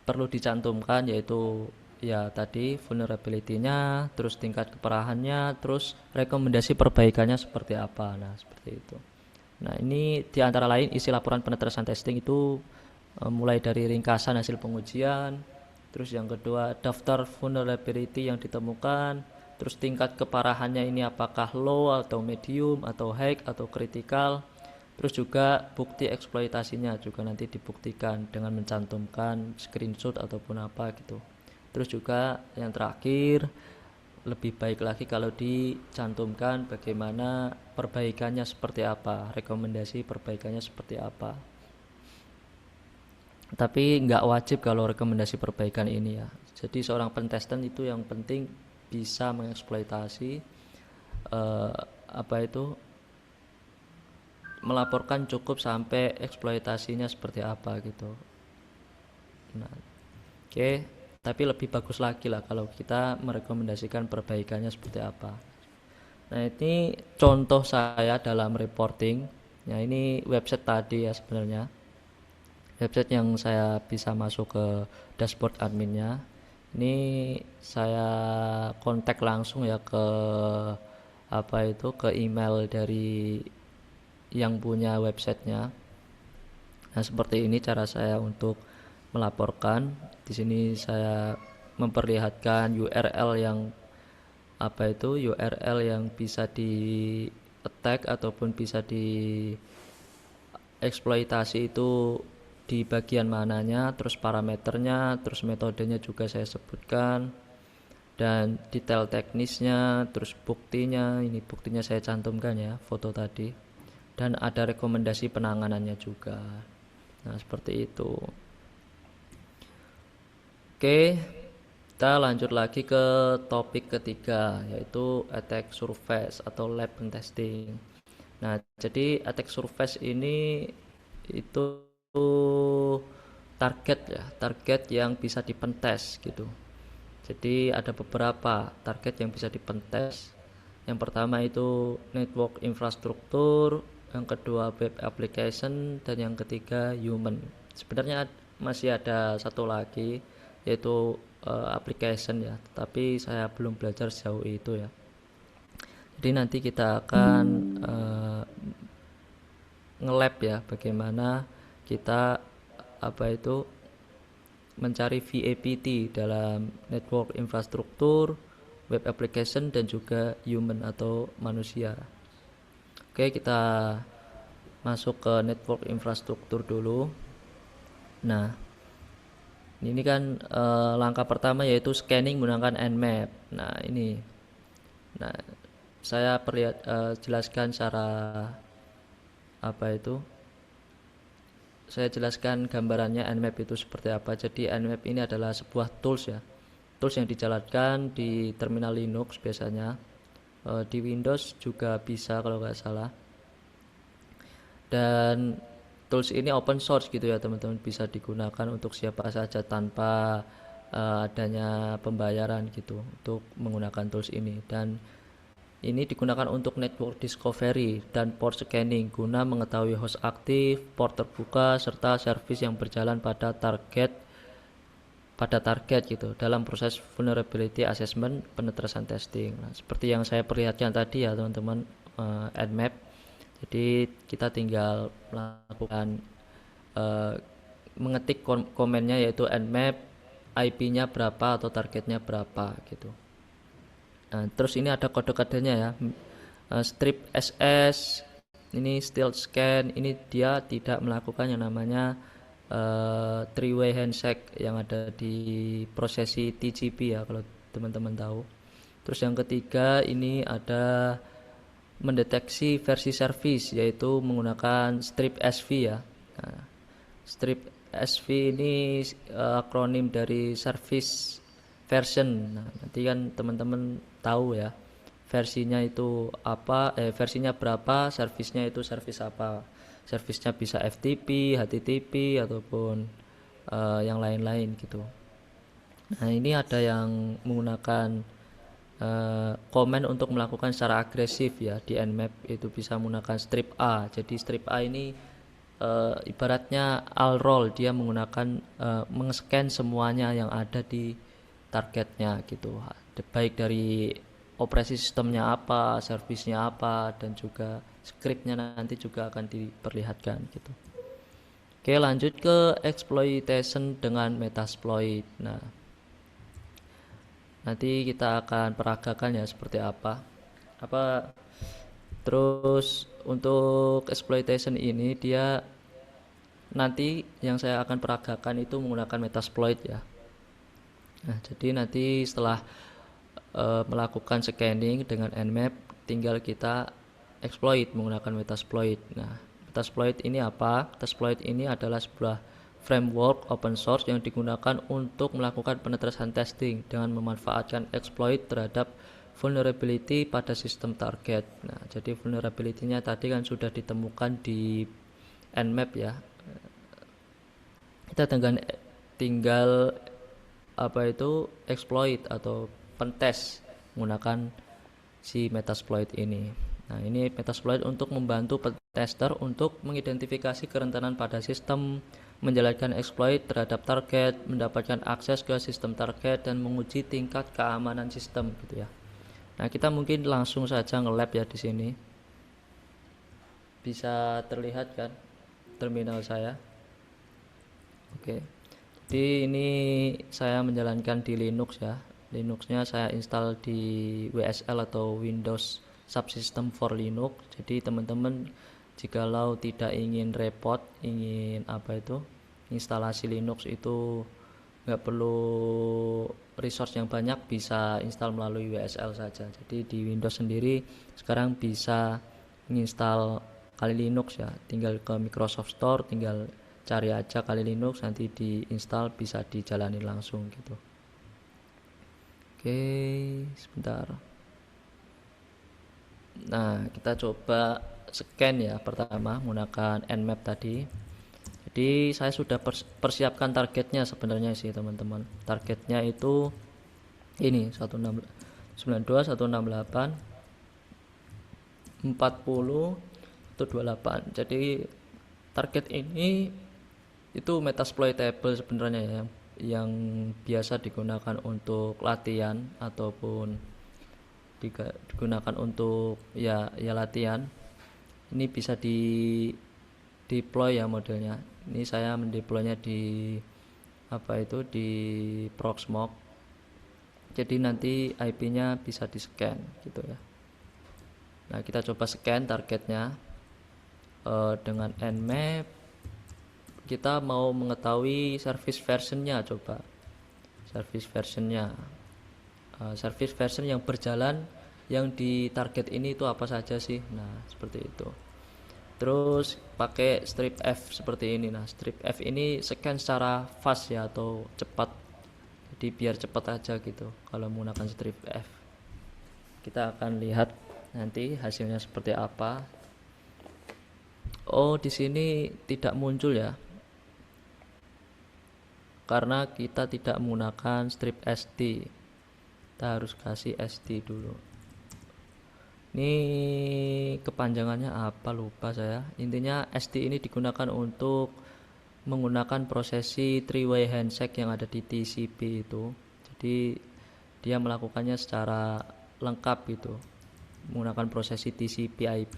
perlu dicantumkan yaitu ya tadi vulnerability-nya, terus tingkat keparahannya, terus rekomendasi perbaikannya seperti apa. Nah, seperti itu. Nah, ini di antara lain isi laporan penetrasan testing itu mulai dari ringkasan hasil pengujian, terus yang kedua daftar vulnerability yang ditemukan, terus tingkat keparahannya ini apakah low atau medium atau high atau critical, terus juga bukti eksploitasinya juga nanti dibuktikan dengan mencantumkan screenshot ataupun apa gitu. Terus juga yang terakhir lebih baik lagi kalau dicantumkan bagaimana perbaikannya seperti apa, rekomendasi perbaikannya seperti apa. Tapi nggak wajib kalau rekomendasi perbaikan ini ya. Jadi seorang pentester itu yang penting bisa mengeksploitasi melaporkan cukup sampai eksploitasinya seperti apa gitu. Nah, oke. Tapi lebih bagus lagi lah kalau kita merekomendasikan perbaikannya seperti apa. Nah, ini contoh saya dalam reporting. Ya, ini website tadi ya sebenarnya. Website yang saya bisa masuk ke dashboard adminnya. Ini saya kontak langsung ya ke ke email dari yang punya websitenya. Nah, seperti ini cara saya untuk melaporkan. Di sini saya memperlihatkan URL yang apa itu URL yang bisa di attack ataupun bisa di eksploitasi itu di bagian mananya, terus parameternya, terus metodenya juga saya sebutkan, dan detail teknisnya, terus buktinya, ini buktinya saya cantumkan ya, foto tadi, dan ada rekomendasi penanganannya juga. Nah, seperti itu. Oke, kita lanjut lagi ke topik ketiga, yaitu attack surface atau lab testing. Nah, jadi attack surface ini itu target yang bisa dipentes gitu. Jadi ada beberapa target yang bisa dipentes. Yang pertama itu network infrastruktur, yang kedua web application, dan yang ketiga human. Sebenarnya masih ada satu lagi yaitu application ya, tapi saya belum belajar sejauh itu ya. Jadi nanti kita akan nge-lab ya, bagaimana kita mencari VAPT dalam network infrastruktur, web application, dan juga human atau manusia. Oke, kita masuk ke network infrastruktur dulu. Nah, ini kan langkah pertama yaitu scanning menggunakan Nmap. Nah, ini. Nah, saya jelaskan secara saya jelaskan gambarannya Nmap itu seperti apa. Jadi Nmap ini adalah sebuah tools ya, tools yang dijalankan di terminal Linux biasanya, di Windows juga bisa kalau nggak salah. Dan tools ini open source gitu ya teman-teman, bisa digunakan untuk siapa saja tanpa adanya pembayaran gitu untuk menggunakan tools ini. Dan ini digunakan untuk network discovery dan port scanning guna mengetahui host aktif, port terbuka, serta service yang berjalan pada target gitu dalam proses vulnerability assessment penetration testing. Nah, seperti yang saya perlihatkan tadi ya teman-teman, Nmap. Jadi kita tinggal melakukan mengetik komennya yaitu Nmap, IP-nya berapa atau targetnya berapa gitu. Nah, terus ini ada kode-kodenya ya, strip SS, ini stealth scan, ini dia tidak melakukan yang namanya three-way handshake yang ada di prosesi TCP ya kalau teman-teman tahu. Terus yang ketiga ini ada mendeteksi versi service yaitu menggunakan strip SV ya. Nah, strip SV ini akronim dari service version. Nah, nanti kan teman-teman tahu ya versinya itu apa, versinya berapa, servisnya itu servis apa. Servisnya bisa FTP, HTTP ataupun yang lain-lain gitu. Nah, ini ada yang menggunakan komen untuk melakukan secara agresif ya di Nmap, itu bisa menggunakan strip A. Jadi strip A ini ibaratnya all roll, dia menggunakan meng-scan semuanya yang ada di targetnya gitu, baik dari operasi sistemnya apa, servisnya apa, dan juga scriptnya nanti juga akan diperlihatkan gitu. Oke, lanjut ke exploitation dengan metasploit. Nah, nanti kita akan peragakan ya seperti apa. Terus untuk exploitation ini dia nanti yang saya akan peragakan itu menggunakan metasploit ya. Nah, jadi nanti setelah melakukan scanning dengan Nmap, tinggal kita exploit menggunakan metasploit. Nah, metasploit ini apa? Metasploit ini adalah sebuah framework open source yang digunakan untuk melakukan penetration testing dengan memanfaatkan exploit terhadap vulnerability pada sistem target. Nah, jadi vulnerability-nya tadi kan sudah ditemukan di Nmap ya. Kita tinggal exploit atau pentest menggunakan si metasploit ini. Nah, ini metasploit untuk membantu tester untuk mengidentifikasi kerentanan pada sistem, menjalankan exploit terhadap target, mendapatkan akses ke sistem target, dan menguji tingkat keamanan sistem gitu ya. Nah, kita mungkin langsung saja nge-lab ya di sini. Bisa terlihat kan terminal saya? Oke. Jadi ini saya menjalankan di Linux ya. Linuxnya saya install di WSL atau Windows Subsystem for Linux. Jadi teman-teman jikalau tidak ingin repot, ingin instalasi Linux itu nggak perlu resource yang banyak, bisa install melalui WSL saja. Jadi di Windows sendiri sekarang bisa menginstal Kali Linux ya, tinggal ke Microsoft Store, tinggal cari aja Kali Linux, nanti diinstal, bisa dijalani langsung gitu. Oke, sebentar. Nah, kita coba scan ya pertama menggunakan Nmap tadi. Jadi saya sudah persiapkan targetnya sebenarnya sih teman-teman. Targetnya itu ini 92, 168, 40, 128. Jadi target ini itu metasploitable sebenarnya ya, yang biasa digunakan untuk latihan ataupun digunakan untuk ya latihan. Ini bisa di deploy ya modelnya. Ini saya mendeploynya di di Proxmox. Jadi nanti IP-nya bisa di scan gitu ya. Nah, kita coba scan targetnya dengan Nmap. Kita mau mengetahui service versionnya, coba service versionnya, service version yang berjalan yang di target ini itu apa saja sih. Nah, seperti itu. Terus pakai strip F seperti ini. Nah, strip F ini scan secara fast ya atau cepat, jadi biar cepat aja gitu kalau menggunakan strip F. Kita akan lihat nanti hasilnya seperti apa. Oh, di sini tidak muncul ya, karena kita tidak menggunakan strip SD. Kita harus kasih SD dulu. Ini kepanjangannya apa lupa saya. Intinya SD ini digunakan untuk menggunakan prosesi three-way handshake yang ada di TCP itu. Jadi dia melakukannya secara lengkap gitu, menggunakan prosesi TCP/IP.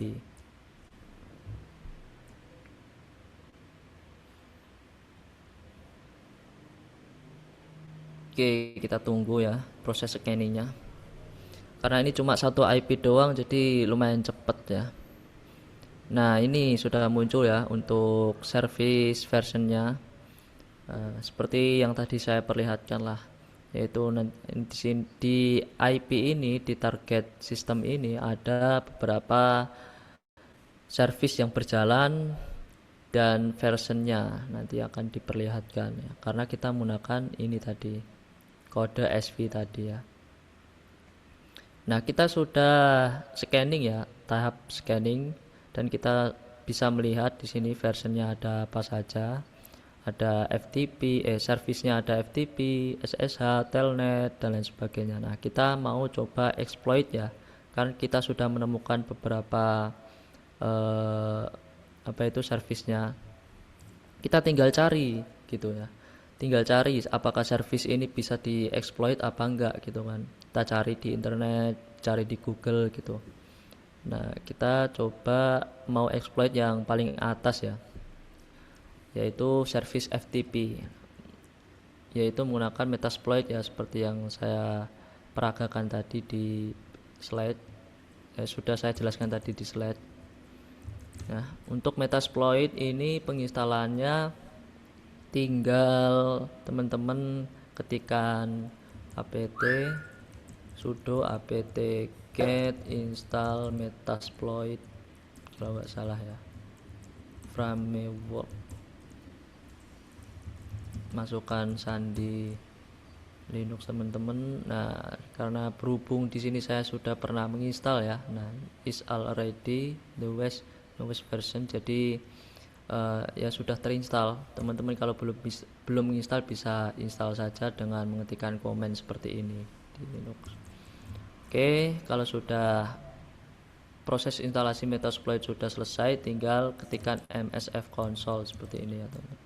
Oke, kita tunggu ya proses scanningnya. Karena ini cuma satu IP doang, jadi lumayan cepet ya. Nah, ini sudah muncul ya untuk service versionnya. Seperti yang tadi saya perlihatkan lah, yaitu di IP ini, di target sistem ini ada beberapa service yang berjalan dan versionnya nanti akan diperlihatkan ya, karena kita menggunakan ini tadi, kode SV tadi ya. Nah, kita sudah scanning ya, tahap scanning, dan kita bisa melihat di sini versionnya ada apa saja. Ada FTP, service-nya ada FTP, SSH, Telnet, dan lain sebagainya. Nah, kita mau coba exploit ya, kan kita sudah menemukan beberapa service-nya. Kita tinggal cari gitu ya. Tinggal cari apakah service ini bisa dieksploit apa enggak gitu kan. Kita cari di internet, cari di Google gitu. Nah, kita coba mau exploit yang paling atas ya, yaitu service FTP, yaitu menggunakan Metasploit ya, seperti yang saya peragakan tadi di slide, sudah saya jelaskan tadi di slide. Nah, untuk Metasploit ini penginstalannya tinggal teman-teman ketikkan apt sudo apt get install Metasploit kalau nggak salah ya, framework, masukkan sandi Linux teman-teman. Nah, karena berhubung di sini saya sudah pernah menginstal ya, nah is already the newest version, jadi ya sudah terinstall. Teman-teman kalau belum menginstal bisa install saja dengan mengetikkan komen seperti ini di Linux. Oke, kalau sudah proses instalasi Metasploit sudah selesai, tinggal ketikkan msf console seperti ini ya teman.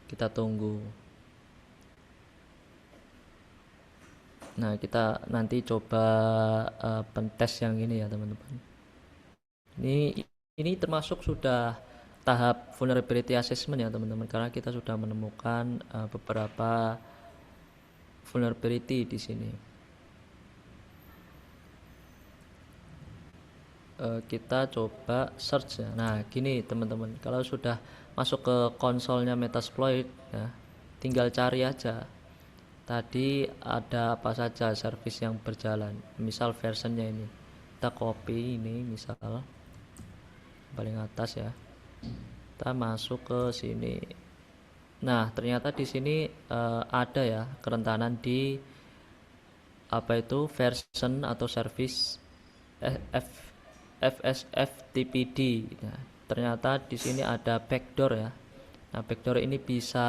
Kita tunggu. Nah, kita nanti coba pentest yang ini ya teman-teman. Ini termasuk sudah tahap vulnerability assessment ya teman-teman, karena kita sudah menemukan beberapa vulnerability di sini. Kita coba search ya. Nah gini teman-teman, kalau sudah masuk ke konsolnya Metasploit ya, tinggal cari aja tadi ada apa saja service yang berjalan, misal versionnya ini kita copy, ini misal paling atas ya, kita masuk ke sini. Nah ternyata di sini ada ya kerentanan di apa itu version atau service FSFTPD. Nah, ternyata di sini ada backdoor ya. Nah, backdoor ini bisa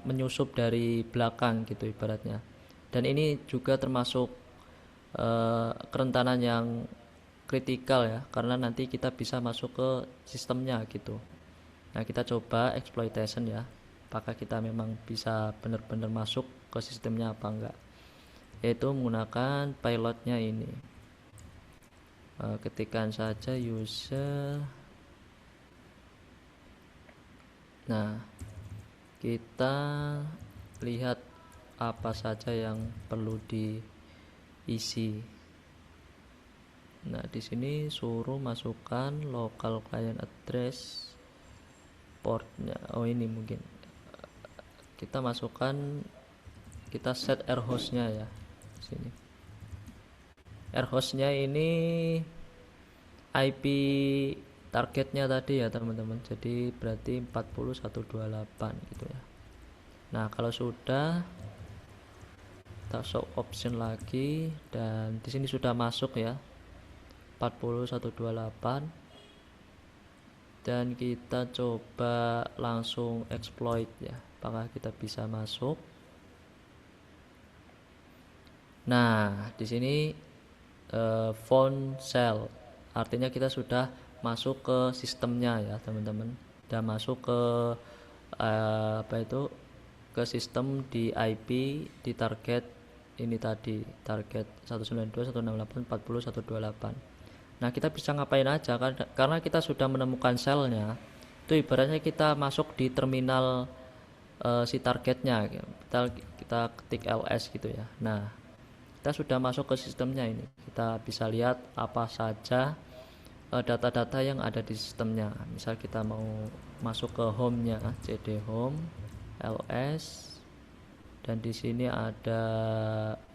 menyusup dari belakang gitu ibaratnya. Dan ini juga termasuk kerentanan yang kritikal ya, karena nanti kita bisa masuk ke sistemnya gitu. Nah, kita coba exploitation ya. Apakah kita memang bisa benar-benar masuk ke sistemnya apa enggak? Yaitu menggunakan pilotnya ini. Ketikkan saja user. Nah, kita lihat apa saja yang perlu diisi. Nah, di sini suruh masukkan local client address, portnya. Oh, ini mungkin kita masukkan, kita set air hostnya ya. Sini. Air hostnya ini IP targetnya tadi ya teman-teman, jadi berarti 4128 gitu ya. Nah kalau sudah, kita show option lagi, dan di sini sudah masuk ya 4128, dan kita coba langsung exploit ya, apakah kita bisa masuk. Nah di sini phone cell, artinya kita sudah masuk ke sistemnya ya teman-teman, dan masuk ke apa itu, ke sistem di IP di target ini tadi, target 192.168.40.128. Nah kita bisa ngapain aja, karena kita sudah menemukan selnya, itu ibaratnya kita masuk di terminal si targetnya, kita ketik ls gitu ya. Nah kita sudah masuk ke sistemnya, ini kita bisa lihat apa saja data-data yang ada di sistemnya. Misal kita mau masuk ke home-nya, cd home ls, dan di sini ada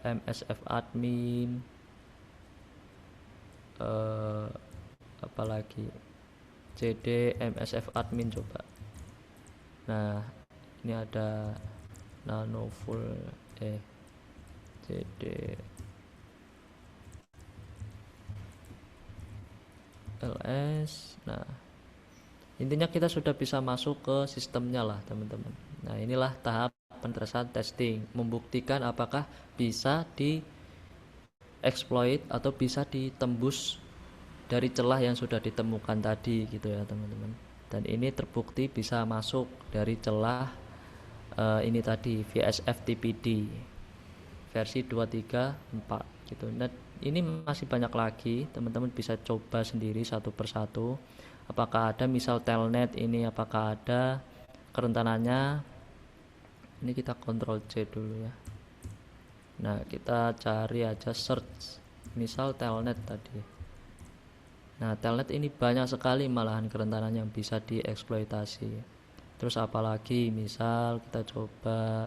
msf admin, apalagi cd msf admin coba. Nah ini ada nano full cd ls. Nah intinya kita sudah bisa masuk ke sistemnya lah teman-teman. Nah inilah tahap penterusan testing, membuktikan apakah bisa di exploit atau bisa ditembus dari celah yang sudah ditemukan tadi gitu ya teman-teman. Dan ini terbukti bisa masuk dari celah ini tadi VSFTPD versi 234 gitu. Nah ini masih banyak lagi, teman-teman bisa coba sendiri satu persatu. Apakah ada misal telnet ini, apakah ada kerentanannya. Ini kita Ctrl C dulu ya. Nah kita cari aja search misal telnet tadi. Nah telnet ini banyak sekali malahan kerentanan yang bisa dieksploitasi. Terus apalagi misal kita coba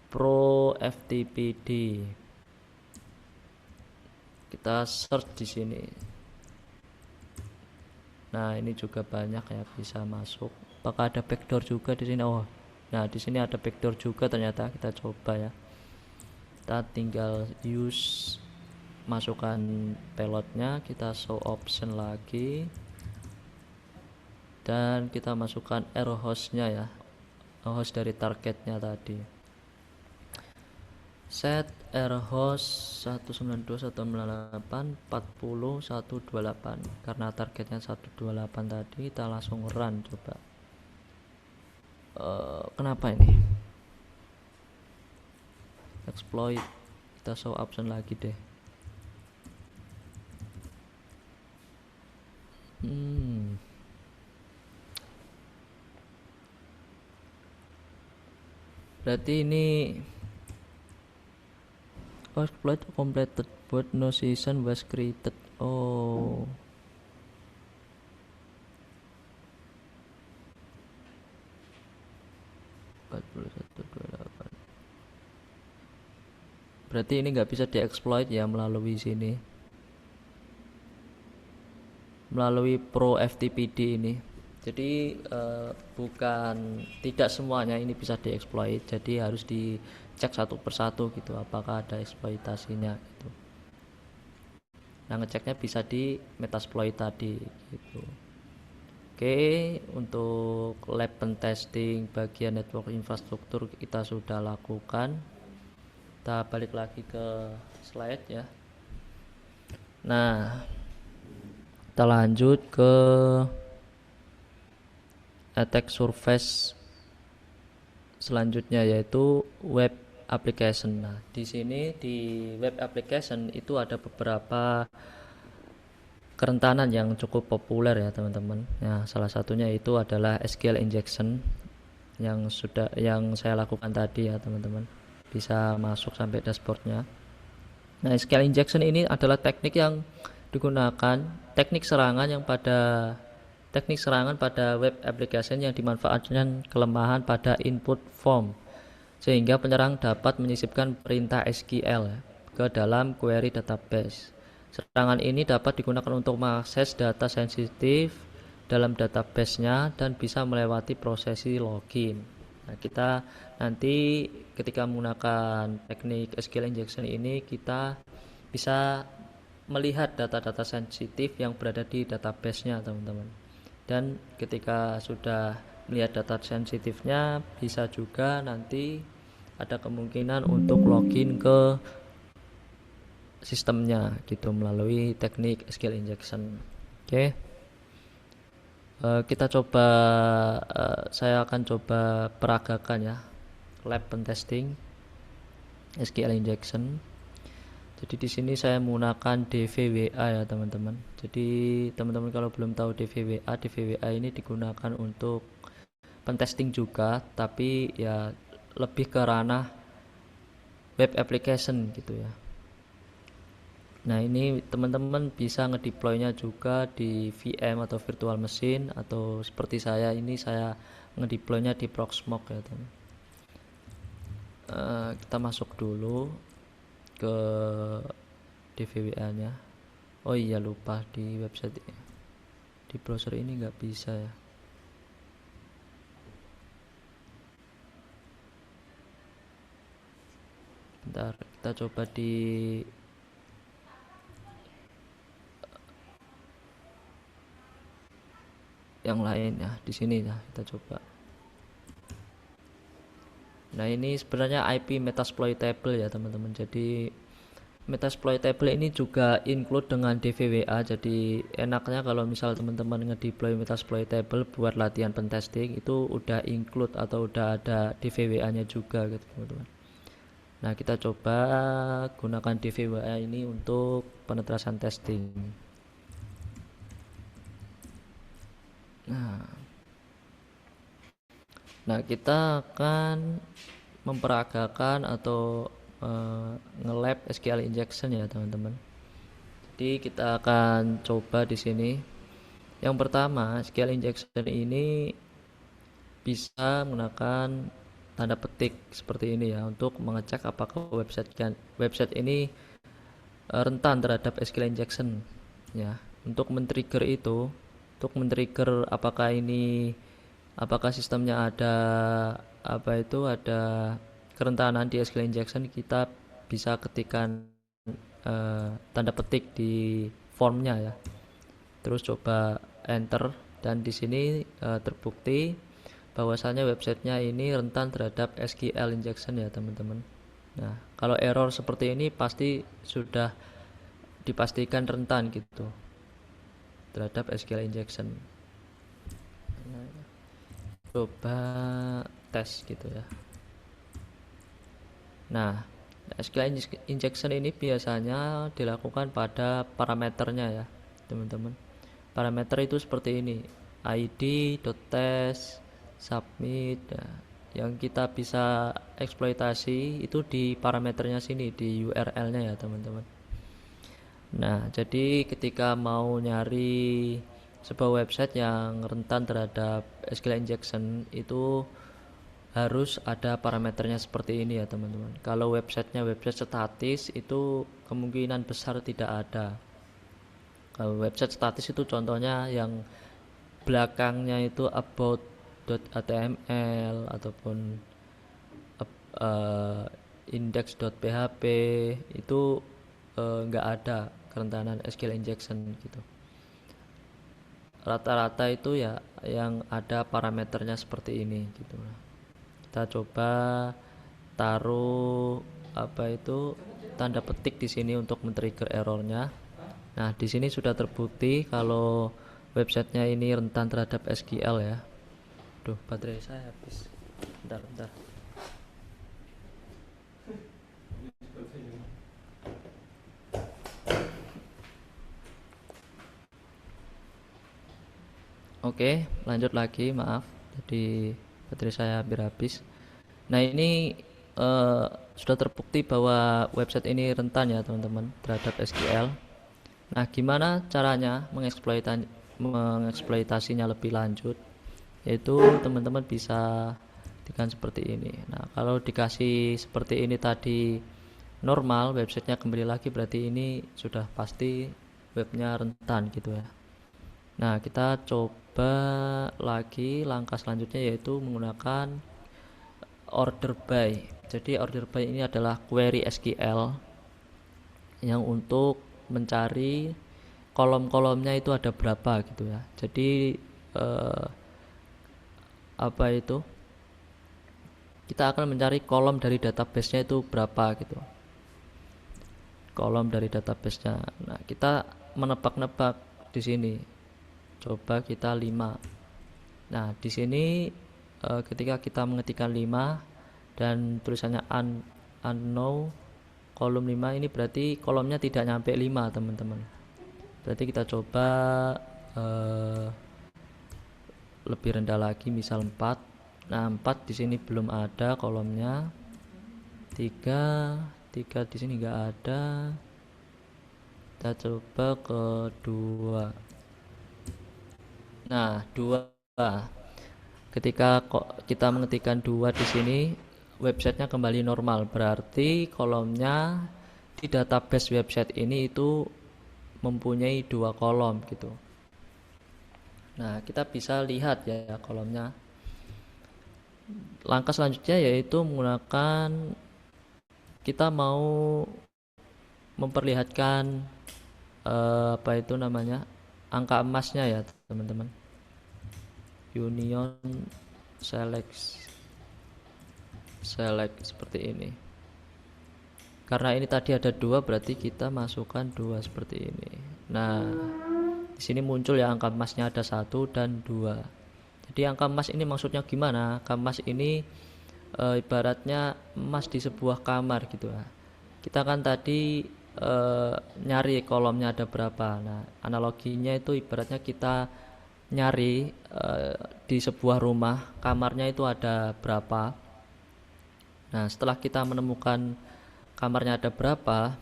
Pro FTPD, kita search di sini. Nah ini juga banyak ya bisa masuk. Apakah ada backdoor juga di sini? Oh, nah di sini ada backdoor juga ternyata. Kita coba ya. Kita tinggal use, masukkan payloadnya, kita show option lagi, dan kita masukkan error hostnya ya, host dari targetnya tadi. Set error host 192.168.40.128, karena targetnya 128 tadi, kita langsung run coba. Kenapa ini exploit? Kita show option lagi deh. Berarti ini exploit completed but no session was created. Oh, berarti ini nggak bisa dieksploit ya melalui sini, melalui Pro FTPD ini. Jadi bukan tidak semuanya ini bisa dieksploit, jadi harus dicek satu persatu gitu apakah ada eksploitasinya gitu. Nah, ngeceknya bisa di Metasploit tadi gitu. Oke, untuk lab pentesting bagian network infrastruktur kita sudah lakukan. Kita balik lagi ke slide ya. Nah, kita lanjut ke attack surface selanjutnya, yaitu web application. Nah, di sini di web application itu ada beberapa kerentanan yang cukup populer ya teman-teman. Nah, salah satunya itu adalah SQL injection yang saya lakukan tadi ya teman-teman. Bisa masuk sampai dashboardnya. Nah, SQL injection ini adalah teknik yang digunakan, teknik serangan pada web application yang dimanfaatkan kelemahan pada input form, sehingga penyerang dapat menyisipkan perintah SQL ke dalam query database. Serangan ini dapat digunakan untuk mengakses data sensitif dalam database-nya dan bisa melewati prosesi login. Nah, kita nanti ketika menggunakan teknik SQL injection ini, kita bisa melihat data-data sensitif yang berada di database-nya teman-teman. Dan ketika sudah melihat data sensitifnya, bisa juga nanti ada kemungkinan untuk login ke sistemnya gitu melalui teknik SQL injection. Oke. Kita coba saya akan coba peragakan ya lab pentesting SQL injection. Jadi di sini saya menggunakan DVWA ya teman-teman. Jadi teman-teman kalau belum tahu DVWA ini digunakan untuk pentesting juga, tapi ya lebih ke ranah web application gitu ya. Nah, ini teman-teman bisa ngedeploynya juga di VM atau virtual machine, atau seperti saya ini saya ngedeploynya di Proxmox ya teman. Kita masuk dulu ke DVWA nya. Oh iya, lupa di website di browser ini nggak bisa ya. Bentar, kita coba di yang lain ya, di sini ya kita coba. Nah, ini sebenarnya IP metasploitable ya teman-teman. Jadi metasploitable ini juga include dengan DVWA. Jadi enaknya kalau misal teman-teman ngedeploy metasploitable buat latihan pentesting itu udah include atau udah ada DVWA-nya juga gitu teman-teman. Nah, kita coba gunakan DVWA ini untuk penetrasan testing. Nah, kita akan memperagakan atau nge-lab SQL injection ya teman-teman. Jadi kita akan coba di sini. Yang pertama, SQL injection ini bisa menggunakan tanda petik seperti ini ya untuk mengecek apakah website ini rentan terhadap SQL injection ya. Untuk men-trigger itu, untuk men-trigger apakah sistemnya ada ada kerentanan di SQL injection, kita bisa ketikkan tanda petik di formnya ya. Terus coba enter, dan di sini terbukti bahwasannya websitenya ini rentan terhadap SQL injection ya teman-teman. Nah, kalau error seperti ini pasti sudah dipastikan rentan gitu terhadap SQL injection. Coba tes gitu ya. Nah, SQL injection ini biasanya dilakukan pada parameternya ya teman-teman. Parameter itu seperti ini: id.test, submit ya. yang kita bisa eksploitasi itu di parameternya sini, di URL-nya ya teman-teman. Nah, jadi ketika mau nyari sebuah website yang rentan terhadap SQL injection itu harus ada parameternya seperti ini ya teman-teman. Kalau websitenya website statis itu kemungkinan besar tidak ada. Kalau website statis itu contohnya yang belakangnya itu about.html ataupun uh, index.php itu nggak ada kerentanan SQL injection gitu. Rata-rata itu ya yang ada parameternya seperti ini gitu. Kita coba taruh tanda petik di sini untuk men-trigger errornya. Nah, di sini sudah terbukti kalau websitenya ini rentan terhadap SQL ya. Duh, baterai saya habis. Bentar. Oke, lanjut lagi, maaf. Jadi baterai saya hampir habis. Nah, ini sudah terbukti bahwa website ini rentan ya teman-teman terhadap SQL. Nah, gimana caranya mengeksploitasinya lebih lanjut? Yaitu teman-teman bisa dengan seperti ini. Nah, kalau dikasih seperti ini tadi normal, websitenya kembali lagi, berarti ini sudah pasti webnya rentan gitu ya. Nah, kita coba lagi langkah selanjutnya yaitu menggunakan order by. Jadi order by ini adalah query SQL yang untuk mencari kolom-kolomnya itu ada berapa gitu ya. Jadi kita akan mencari kolom dari database-nya itu berapa gitu. Kolom dari database-nya. Nah, kita menebak-nebak di sini. Coba kita 5. Nah, di sini ketika kita mengetikkan 5 dan tulisannya unknown kolom 5 ini berarti kolomnya tidak nyampe 5 teman-teman. Berarti kita coba lebih rendah lagi, misal 4. Nah, 4 di sini belum ada kolomnya. 3 di sini enggak ada. Kita coba ke 2. Nah, 2. Ketika kita mengetikkan 2 di sini, websitenya kembali normal. Berarti kolomnya di database website ini itu mempunyai 2 kolom gitu. Nah, kita bisa lihat ya kolomnya. Langkah selanjutnya yaitu menggunakan, kita mau memperlihatkan angka emasnya ya teman-teman. Union select seperti ini. Karena ini tadi ada 2, berarti kita masukkan 2 seperti ini. Nah, di sini muncul ya angka emasnya ada 1 dan 2. Jadi angka emas ini maksudnya gimana? Angka emas ini ibaratnya emas di sebuah kamar gitu ya. Kita kan tadi nyari kolomnya ada berapa. Nah, analoginya itu ibaratnya kita nyari di sebuah rumah kamarnya itu ada berapa. Nah, setelah kita menemukan kamarnya ada berapa,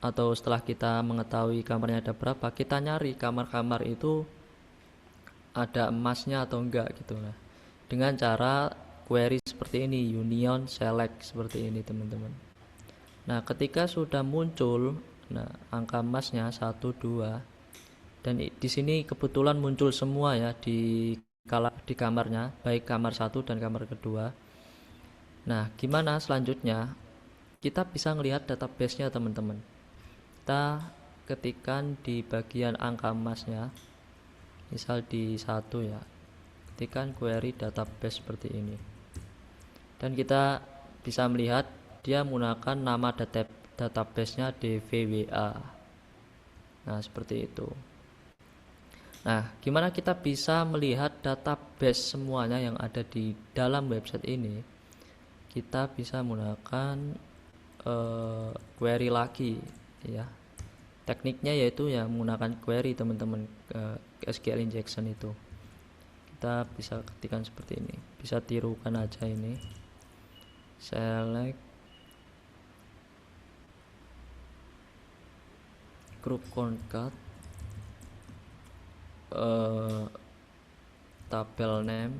atau setelah kita mengetahui kamarnya ada berapa, kita nyari kamar-kamar itu ada emasnya atau enggak gitu lah. Dengan cara query seperti ini, union select seperti ini teman-teman. Nah, ketika sudah muncul angka emasnya 1, 2, dan di sini kebetulan muncul semua ya di kamarnya, baik kamar 1 dan kamar kedua. Nah, gimana selanjutnya? Kita bisa melihat database-nya teman-teman. Kita ketikkan di bagian angka emasnya, misal di 1 ya, ketikkan query database seperti ini, dan kita bisa melihat dia menggunakan nama database-nya DVWA. Nah, seperti itu. Nah, gimana kita bisa melihat database semuanya yang ada di dalam website ini? Kita bisa menggunakan query lagi ya. Tekniknya yaitu ya menggunakan query teman-teman, SQL injection itu. kita bisa ketikkan seperti ini, bisa tirukan aja ini, select group concat, tabel name,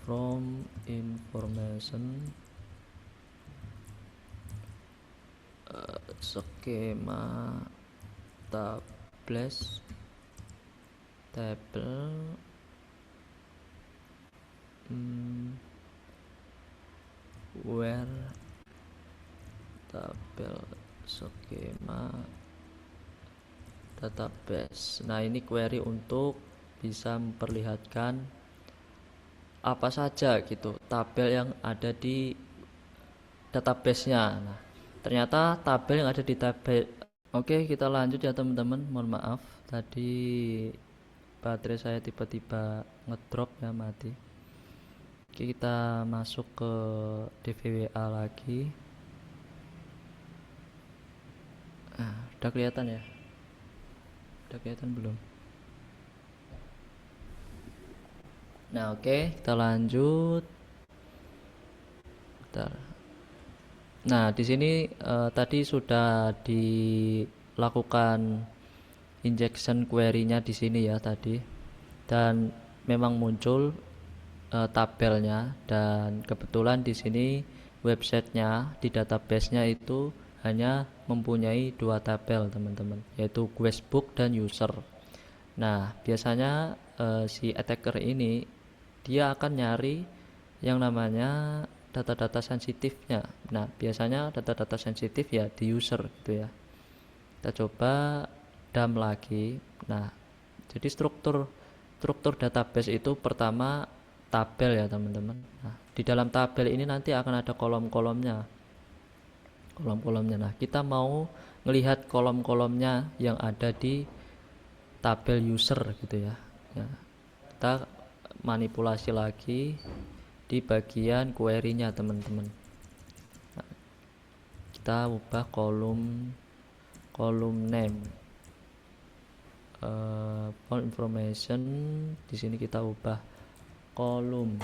from information, skema tables, table, where, tabel, skema, database. Nah, ini query untuk bisa memperlihatkan apa saja gitu tabel yang ada di database-nya. Nah, ternyata tabel yang ada di tabel. Oke, kita lanjut ya teman-teman. Mohon maaf tadi baterai saya tiba-tiba ngedrop ya, mati. Oke, kita masuk ke DVWA lagi. Udah kelihatan ya? Udah kelihatan belum? Nah, oke, kita lanjut. Bentar. Nah, di sini tadi sudah dilakukan injection query-nya di sini ya tadi, dan memang muncul tabelnya, dan kebetulan di sini websitenya di database-nya itu hanya mempunyai 2 tabel teman-teman, yaitu questbook dan user. Nah, biasanya si attacker ini dia akan nyari yang namanya data-data sensitifnya. Nah, biasanya data-data sensitif ya di user gitu ya. Kita coba dump lagi. Nah, jadi struktur database itu pertama tabel ya teman-teman. Nah, di dalam tabel ini nanti akan ada kolom-kolomnya. Nah, kita mau melihat kolom-kolomnya yang ada di tabel user gitu ya. Kita manipulasi lagi di bagian query-nya teman-teman. Nah, kita ubah kolom name, for information. Di sini kita ubah kolom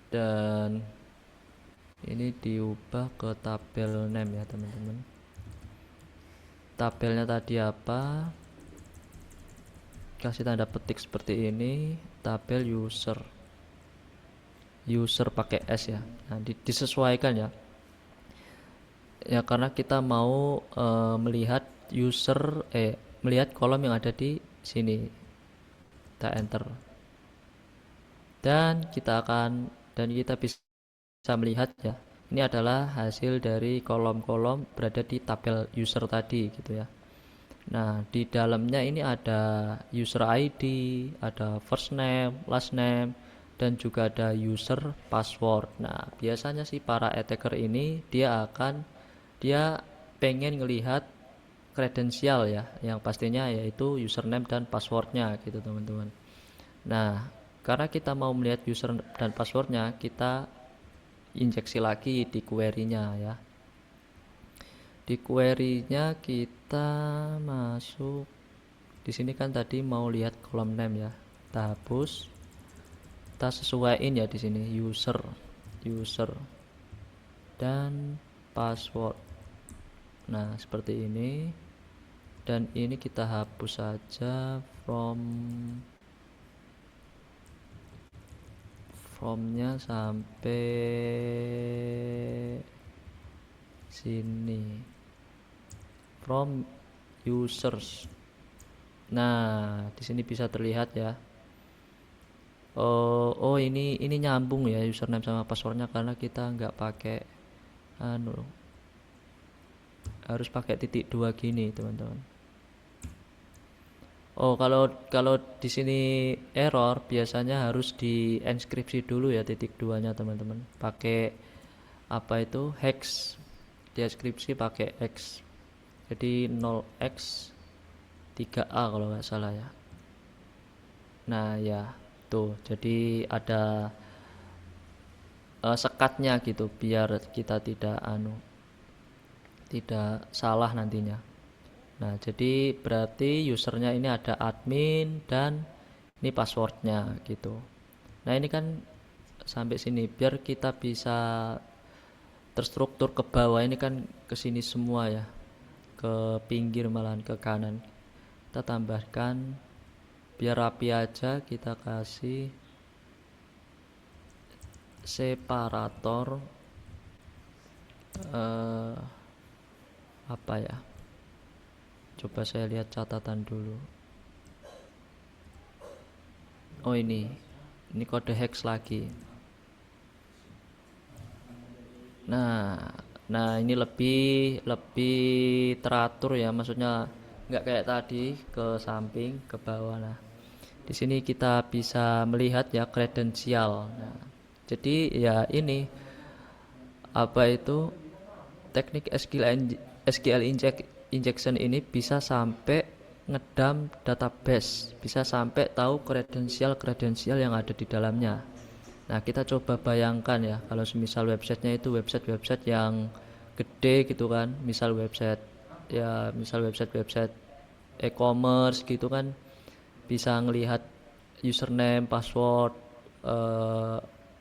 dan ini diubah ke tabel name ya teman-teman. Tabelnya tadi apa, kasih tanda petik seperti ini, tabel user pakai S ya. Nah, disesuaikan ya karena kita mau melihat melihat kolom yang ada di sini. Kita enter dan kita bisa melihat ya, ini adalah hasil dari kolom-kolom berada di tabel user tadi gitu ya. Nah, di dalamnya ini ada user ID, ada first name, last name, dan juga ada user password. Nah, biasanya sih para attacker ini dia pengen ngelihat kredensial ya, yang pastinya yaitu username dan passwordnya gitu teman-teman. Nah, karena kita mau melihat user dan passwordnya, kita injeksi lagi di query-nya ya. Di query-nya kita masuk di sini kan tadi mau lihat kolom name ya. Kita hapus. Kita sesuaiin ya di sini user dan password. Nah, seperti ini. Dan ini kita hapus saja fromnya sampai sini, from users. Nah, di sini bisa terlihat ya. Oh ini nyambung ya username sama passwordnya, karena kita nggak pakai harus pakai titik 2 gini teman-teman. Oh, kalau di sini error biasanya harus di enskripsi dulu ya titik 2-nya teman-teman. Pakai apa itu hex. Di enskripsi pakai X. Jadi 0x 3A kalau nggak salah ya. Nah, ya tuh. Jadi ada sekatnya gitu, biar kita tidak salah nantinya. Nah, jadi berarti usernya ini ada admin dan ini passwordnya gitu. Nah, ini kan sampai sini biar kita bisa terstruktur ke bawah, ini kan ke sini semua ya, ke pinggir malahan ke kanan. Kita tambahkan biar rapi aja, kita kasih separator apa ya, coba saya lihat catatan dulu. Oh, ini kode hex lagi. Nah ini lebih teratur ya, maksudnya nggak kayak tadi ke samping ke bawah. Nah, di sini kita bisa melihat ya kredensial. Nah, jadi ya ini apa itu teknik SQL injection ini bisa sampai ngedam database, bisa sampai tahu kredensial yang ada di dalamnya. Nah, kita coba bayangkan ya, kalau misal websitenya itu website yang gede gitu kan, misal website e-commerce gitu kan, bisa ngelihat username, password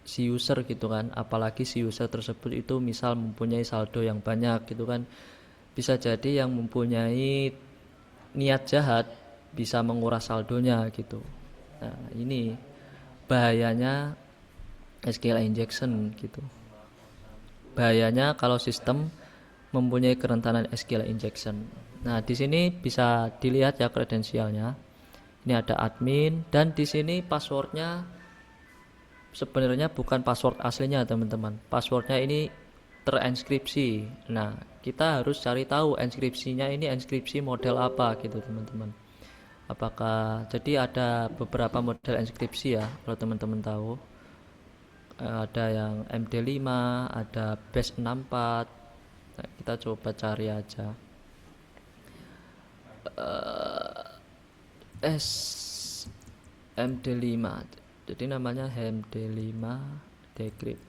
si user gitu kan, apalagi si user tersebut itu misal mempunyai saldo yang banyak gitu kan, bisa jadi yang mempunyai niat jahat bisa menguras saldonya gitu. Nah, ini bahayanya SQL injection gitu. Bahayanya kalau sistem mempunyai kerentanan SQL injection. Nah, di sini bisa dilihat ya kredensialnya. Ini ada admin dan di sini passwordnya sebenarnya bukan password aslinya, teman-teman. Passwordnya ini terenskripsi. Nah, kita harus cari tahu enskripsinya ini enskripsi model apa gitu, teman-teman. Apakah jadi ada beberapa model enskripsi ya, kalau teman-teman tahu. Ada yang MD5, ada base64. Nah, kita coba cari aja. MD5. Jadi namanya MD5 decrypt.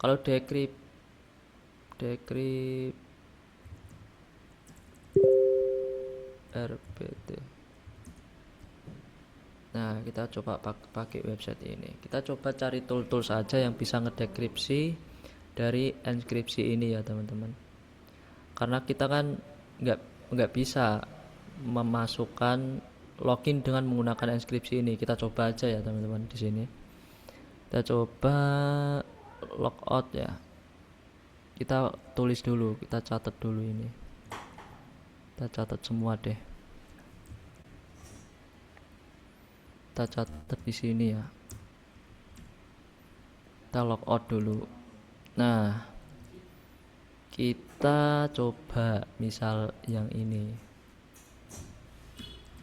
Kalau decrypt RPT. Nah, kita coba pakai website ini. Kita coba cari tool saja yang bisa ngedekripsi dari enskripsi ini ya, teman-teman. Karena kita kan nggak bisa memasukkan login dengan menggunakan enskripsi ini. Kita coba aja ya, teman-teman, di sini. Kita coba logout ya. Kita tulis dulu, kita catat dulu ini. Kita catat semua deh. Kita catat di sini ya. Kita logout dulu. Nah, kita coba misal yang ini,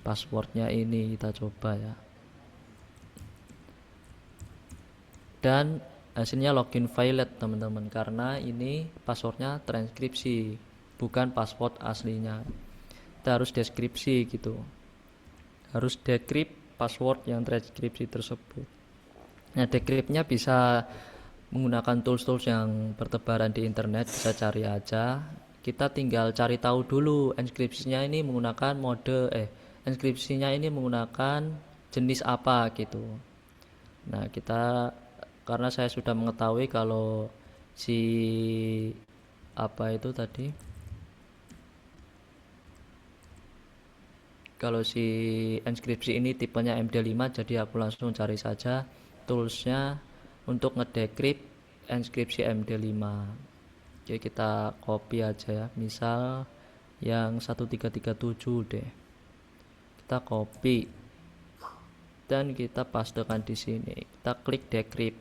passwordnya ini kita coba ya, dan hasilnya login failed, teman-teman, karena ini passwordnya transkripsi, bukan password aslinya. Kita harus deskripsi gitu, harus decrypt password yang transkripsi tersebut. Nah, decryptnya bisa menggunakan tools yang bertebaran di internet, bisa cari aja. Kita tinggal cari tahu dulu enskripsinya ini menggunakan enskripsinya ini menggunakan jenis apa gitu. Nah, karena saya sudah mengetahui kalau si enskripsi ini tipenya MD5, jadi aku langsung cari saja toolsnya untuk ngedecrypt enskripsi MD5. Oke, kita copy aja ya, misal yang 1337 deh. Kita copy dan kita pastekan di sini. Kita klik decrypt.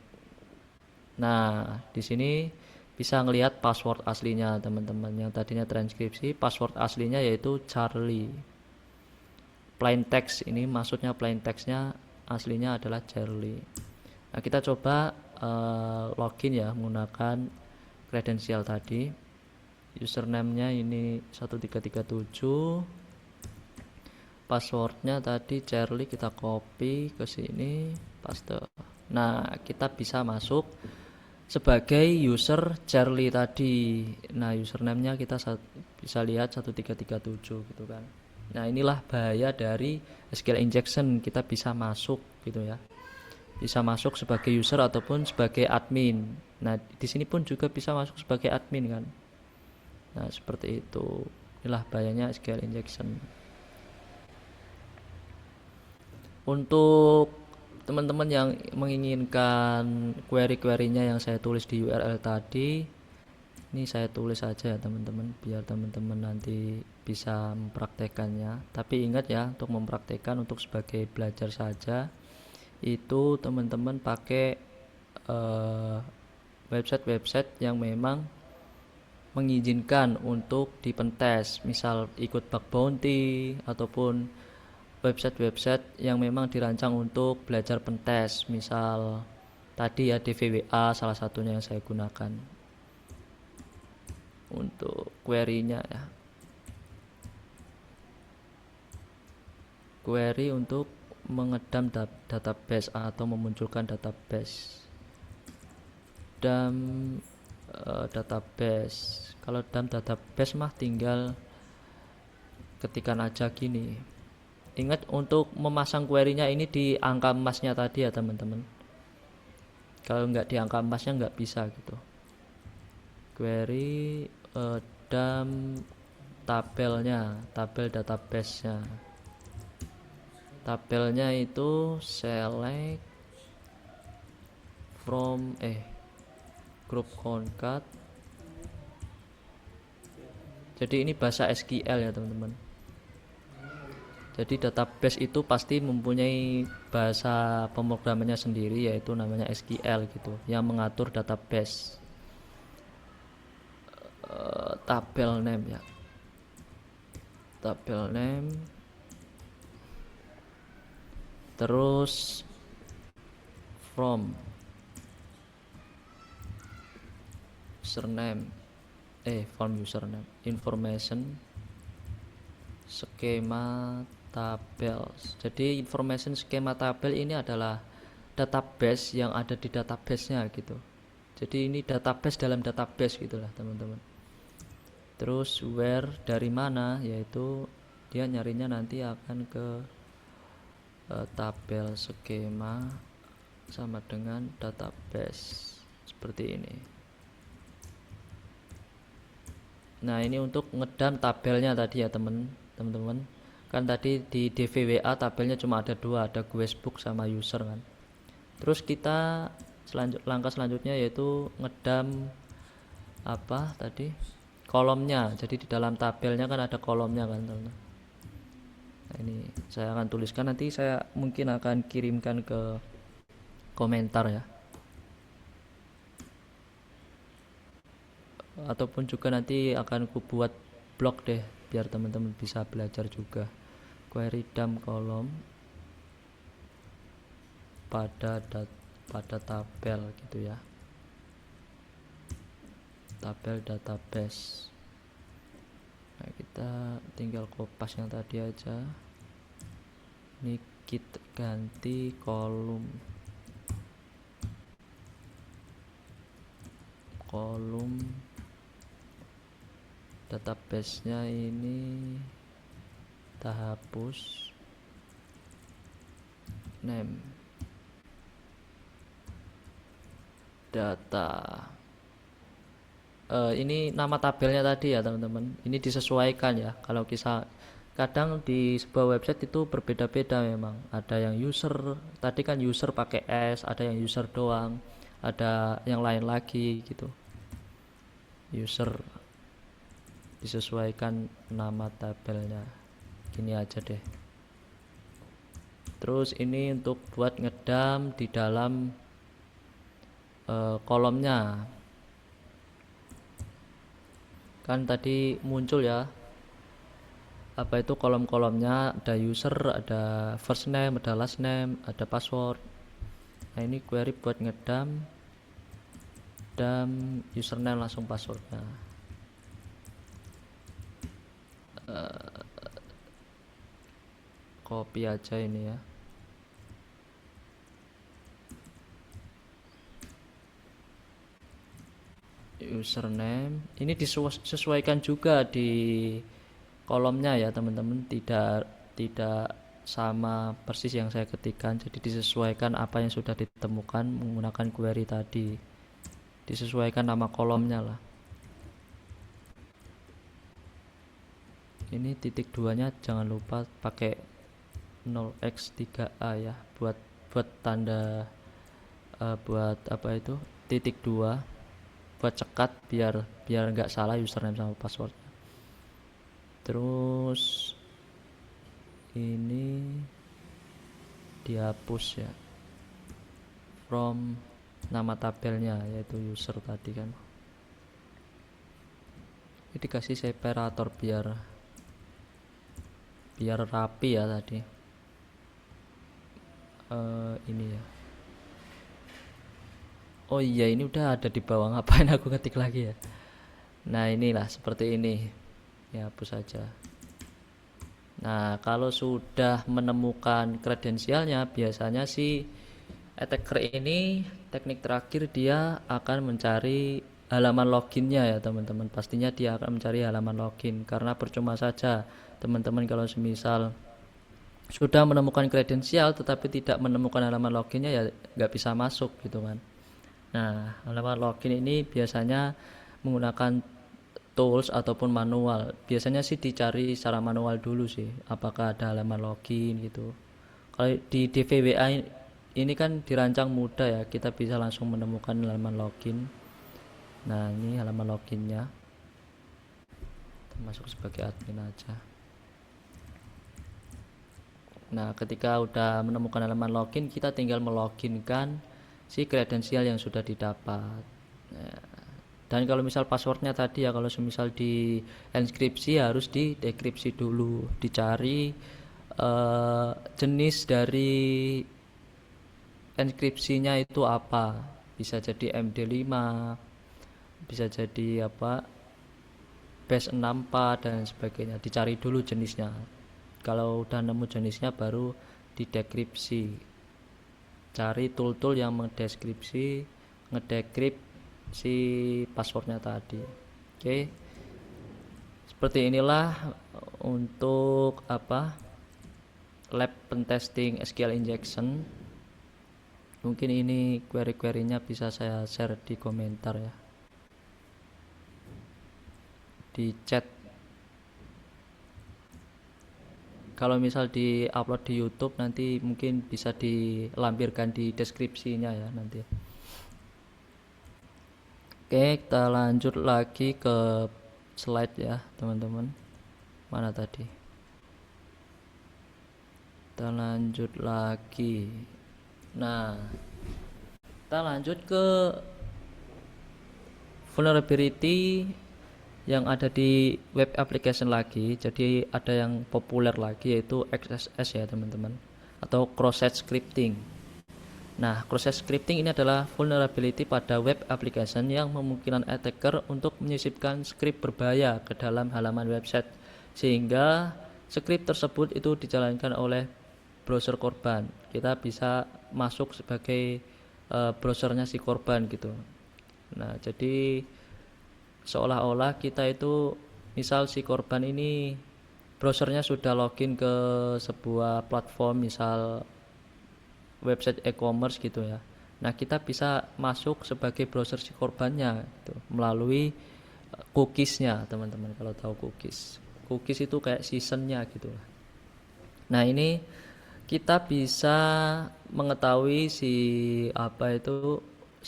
Nah, di sini bisa ngelihat password aslinya, teman-teman. Yang tadinya transkripsi, password aslinya yaitu Charlie. Plain text, ini maksudnya plain textnya aslinya adalah Charlie. Nah, kita coba login ya menggunakan kredensial tadi. Username-nya ini 1337. Passwordnya tadi Charlie, kita copy ke sini, paste. Nah, kita bisa masuk sebagai user Charlie tadi. Nah, username-nya kita bisa lihat 1337 gitu kan. Nah, inilah bahaya dari SQL injection, kita bisa masuk gitu ya. Bisa masuk sebagai user ataupun sebagai admin. Nah, di sini pun juga bisa masuk sebagai admin kan. Nah, seperti itu. Inilah bahayanya SQL injection. Untuk teman-teman yang menginginkan query-querynya yang saya tulis di URL tadi, ini saya tulis saja ya teman-teman, biar teman-teman nanti bisa mempraktekannya. Tapi ingat ya, untuk mempraktekkan untuk sebagai belajar saja, itu teman-teman pakai website-website yang memang mengizinkan untuk dipentest, misal ikut bug bounty ataupun website-website yang memang dirancang untuk belajar pentest, misal tadi ya DVWA salah satunya yang saya gunakan untuk query-nya ya. Query untuk mengedam database atau memunculkan database. Database. Kalau dalam database mah tinggal ketikkan aja gini. Ingat untuk memasang query-nya ini di angka emasnya tadi ya teman-teman. Kalau nggak di angka emasnya nggak bisa gitu. Query dam tabelnya, tabel database-nya. Tabelnya itu select from group concat. Jadi ini bahasa SQL ya teman-teman. Jadi database itu pasti mempunyai bahasa pemrogramannya sendiri, yaitu namanya SQL gitu, yang mengatur database. Tabel name ya. Tabel name. Terus from username. From username. Information. Skema tabel. Jadi information skema tabel ini adalah database yang ada di database-nya gitu. Jadi ini database dalam database gitulah teman-teman. Terus where dari mana, yaitu dia nyarinya nanti akan ke tabel skema sama dengan database seperti ini. Nah, ini untuk ngedam tabelnya tadi ya teman-teman. Kan tadi di DVWA tabelnya cuma ada dua, ada guestbook sama user kan. Terus kita langkah selanjutnya yaitu ngedam apa tadi, kolomnya. Jadi di dalam tabelnya kan ada kolomnya kan teman-teman. Nah, ini saya akan tuliskan, nanti saya mungkin akan kirimkan ke komentar ya, ataupun juga nanti akan ku buat blog deh biar teman-teman bisa belajar juga. Query dam kolom pada tabel gitu ya, tabel database. Nah, kita tinggal kopas yang tadi aja. Ini kita ganti kolom database-nya ini kita hapus name data. Ini nama tabelnya tadi ya teman-teman, ini disesuaikan ya. Kalau kisah kadang di sebuah website itu berbeda-beda memang. Ada yang user, tadi kan user pakai S, ada yang user doang, ada yang lain lagi gitu. User disesuaikan nama tabelnya. Gini aja deh. Terus ini untuk buat ngedam di dalam kolomnya. Kan tadi muncul ya, apa itu kolom-kolomnya, ada user, ada first name, ada last name, ada password. Nah, ini query buat ngedam dan username langsung passwordnya. Copy aja ini ya. username. Ini disesuaikan juga di kolomnya ya teman-teman, tidak sama persis yang saya ketikkan, jadi disesuaikan apa yang sudah ditemukan menggunakan query tadi, disesuaikan nama kolomnya lah. Ini titik 2 nya jangan lupa pakai 0x3a ya, buat tanda buat apa itu titik 2, buat cekat biar nggak salah username sama password. Terus ini dihapus ya, from nama tabelnya yaitu user tadi kan. Ini dikasih separator biar rapi ya tadi. Ini ya. Oh iya, ini udah ada di bawah, ngapain aku ketik lagi ya. Nah inilah seperti ini ya, hapus saja. Nah kalau sudah menemukan kredensialnya, biasanya si attacker ini teknik terakhir dia akan mencari halaman loginnya ya teman-teman. Pastinya dia akan mencari halaman login, karena percuma saja teman-teman kalau semisal sudah menemukan kredensial tetapi tidak menemukan halaman loginnya, ya nggak bisa masuk gitu kan. Nah halaman login ini biasanya menggunakan tools ataupun manual. Biasanya sih dicari secara manual dulu sih, apakah ada halaman login gitu. Kalau di DVWA ini kan dirancang mudah ya, kita bisa langsung menemukan halaman login. Nah ini halaman loginnya, termasuk sebagai admin aja. Nah ketika udah menemukan halaman login, kita tinggal meloginkan si kredensial yang sudah didapat. Dan kalau misal passwordnya tadi ya, kalau misal di enkripsi harus di dekripsi dulu, dicari jenis dari enkripsinya itu apa. Bisa jadi MD5, bisa jadi apa, base64 dan sebagainya. Dicari dulu jenisnya. Kalau udah nemu jenisnya baru didekripsi. Cari tool-tool yang mendeskripsi, ngedekrypt si passwordnya tadi. Oke. Seperti inilah untuk apa, lab pentesting SQL injection. Mungkin ini query-querynya bisa saya share di komentar ya, di chat. Kalau misal di upload di YouTube nanti mungkin bisa dilampirkan di deskripsinya ya nanti. Oke, kita lanjut lagi ke slide ya teman-teman. Mana tadi? Kita lanjut lagi. Nah, kita lanjut ke vulnerability yang ada di web application lagi. Jadi ada yang populer lagi yaitu XSS ya teman-teman, atau cross-site scripting. Nah, cross-site scripting ini adalah vulnerability pada web application yang memungkinkan attacker untuk menyisipkan script berbahaya ke dalam halaman website, sehingga script tersebut itu dijalankan oleh browser korban. Kita bisa masuk sebagai browsernya si korban gitu. Nah, jadi seolah-olah kita itu, misal si korban ini browsernya sudah login ke sebuah platform, misal website e-commerce gitu ya. Nah kita bisa masuk sebagai browser si korbannya gitu, melalui cookiesnya teman-teman. Kalau tahu cookies itu kayak seasonnya gitu. Nah ini kita bisa mengetahui si apa itu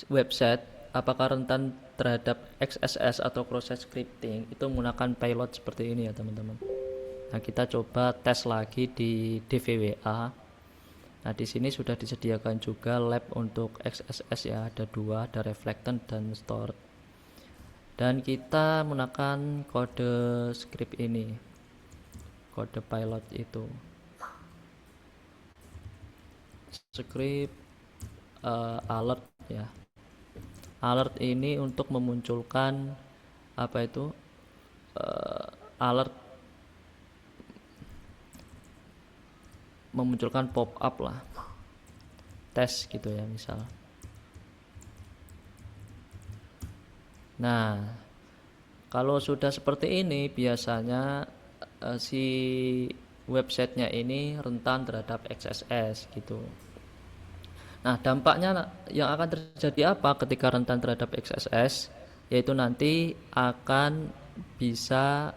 website apakah rentan terhadap XSS atau cross-site scripting itu menggunakan payload seperti ini ya teman-teman. Nah kita coba tes lagi di DVWA. Nah di sini sudah disediakan juga lab untuk XSS ya, ada 2, ada reflectant dan stored. Dan kita menggunakan kode script ini, kode pilot itu. Script alert ya. Alert ini untuk memunculkan apa itu alert, memunculkan pop up lah, tes gitu ya misal. Nah, kalau sudah seperti ini biasanya si websitenya ini rentan terhadap XSS gitu. Nah, dampaknya yang akan terjadi apa ketika rentan terhadap XSS? Yaitu nanti akan bisa